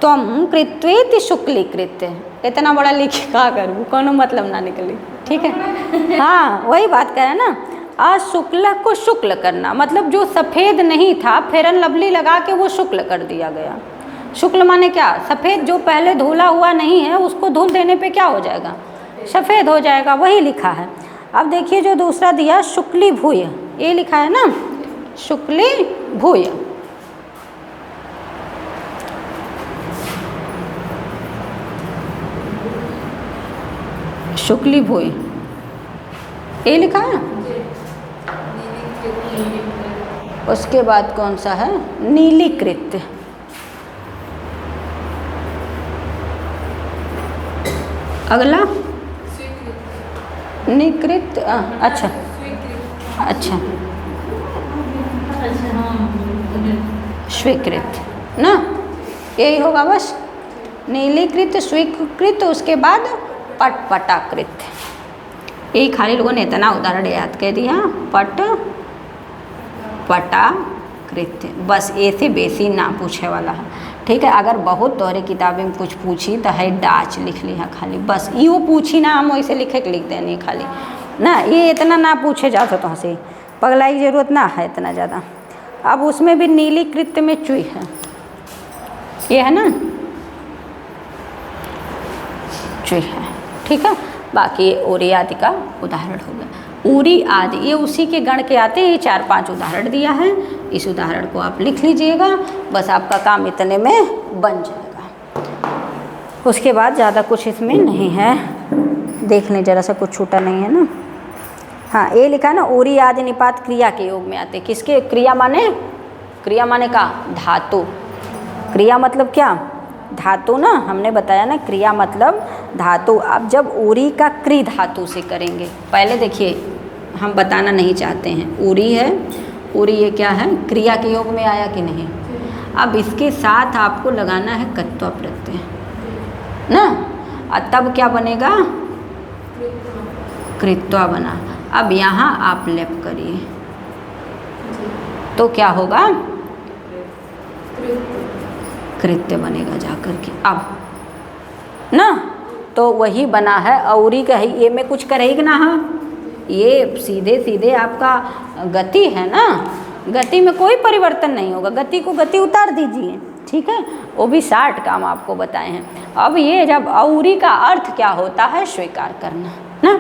त्वं कृत्वेति शुक्लीकृत्य। इतना बड़ा लिख का करूँ, कोनो मतलब ना निकली, ठीक है। हाँ, वही बात कह रहे हैं ना, अशुक्ल को शुक्ल करना, मतलब जो सफ़ेद नहीं था फेरन लवली लगा के वो शुक्ल कर दिया गया। शुक्ल माने क्या? सफ़ेद, जो पहले धुला हुआ नहीं है उसको धुल देने पे क्या हो जाएगा? सफ़ेद हो जाएगा, वही लिखा है। अब देखिए जो दूसरा दिया शुक्ली भूय, ये लिखा है ना, शुक्ली भूय। शुक्ली भूय ये लिखा है। उसके बाद कौन सा है? नीलीकृत। अगला निकृत, अच्छा अच्छा, स्वीकृत ना, यही होगा बस। नीलीकृत, स्वीकृत, उसके बाद पटपटाकृत। यही खाली लोगों ने इतना उदाहरण याद कर दिया, पट पटाकृत, बस ऐसे बेसी ना पूछे वाला है, ठीक है। अगर बहुत दोहरे किताबें में कुछ पूछी तो है डाच लिख ली है खाली, बस यो पूछी ना, हम वैसे लिखे के लिख देनी खाली ना, ये इतना ना पूछे जा तो हमसे पगलाई की जरूरत ना है इतना ज़्यादा। अब उसमें भी नीलीकृत में चुई है, ये है ना, चुई है, ठीक है। बाकी ओरी आदि का उदाहरण हो गया। उरी आदि ये उसी के गण के आते हैं, ये 4-5 उदाहरण दिया है, इस उदाहरण को आप लिख लीजिएगा, बस आपका काम इतने में बन जाएगा। उसके बाद ज़्यादा कुछ इसमें नहीं है, देख लें जरा सा कुछ छूटा नहीं है ना। हाँ, ये लिखा है ना, उरी आदि निपात क्रिया के योग में आते। किसके? क्रिया माने, क्रिया माने का धातु, क्रिया मतलब क्या? धातु ना, हमने बताया ना, क्रिया मतलब धातु। अब जब उरी का क्री धातु से करेंगे, पहले देखिए हम बताना नहीं चाहते हैं, उरी है, उरी ये क्या है? क्रिया के योग में आया कि नहीं। अब इसके साथ आपको लगाना है कत्वा प्रत्यय ना, और तब क्या बनेगा? कृत्वा बना। अब यहाँ आप लेप करिए तो क्या होगा? कृत्य बनेगा जाकर के। अब ना, तो वही बना है, औरी का ही, ये में कुछ करेगी ना, हाँ ये सीधे सीधे आपका गति है ना, गति में कोई परिवर्तन नहीं होगा, गति को गति उतार दीजिए, ठीक है। वो भी 60 काम आपको बताए हैं। अब ये जब औरी का अर्थ क्या होता है? स्वीकार करना ना।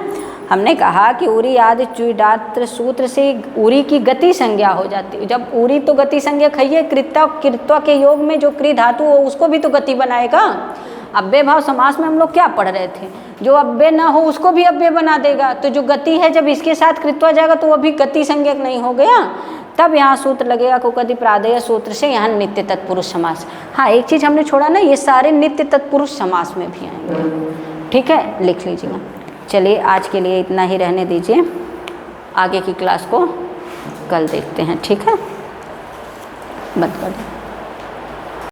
हमने कहा कि उरी आदि चुईडात्र सूत्र से उरी की गति संज्ञा हो जाती है। जब उरी तो गति संज्ञा है, कृत्वा कृत्वा के योग में जो क्री धातु हो उसको भी तो गति बनाएगा। अव्यय भाव समास में हम लोग क्या पढ़ रहे थे? जो अव्यय ना हो उसको भी अव्यय बना देगा। तो जो गति है जब इसके साथ कृत्वा जाएगा तो वो भी गति संज्ञक नहीं हो गया। तब यहाँ सूत्र लगेगा कुकदि प्रादेय सूत्र से यहाँ नित्य तत्पुरुष समास। हाँ, एक चीज़ हमने छोड़ा ना, ये सारे नित्य तत्पुरुष समास में भी आएंगे। ठीक है, लिख लीजिएगा। चलिए आज के लिए इतना ही रहने दीजिए, आगे की क्लास को कल देखते हैं। ठीक है, बंद कर दें।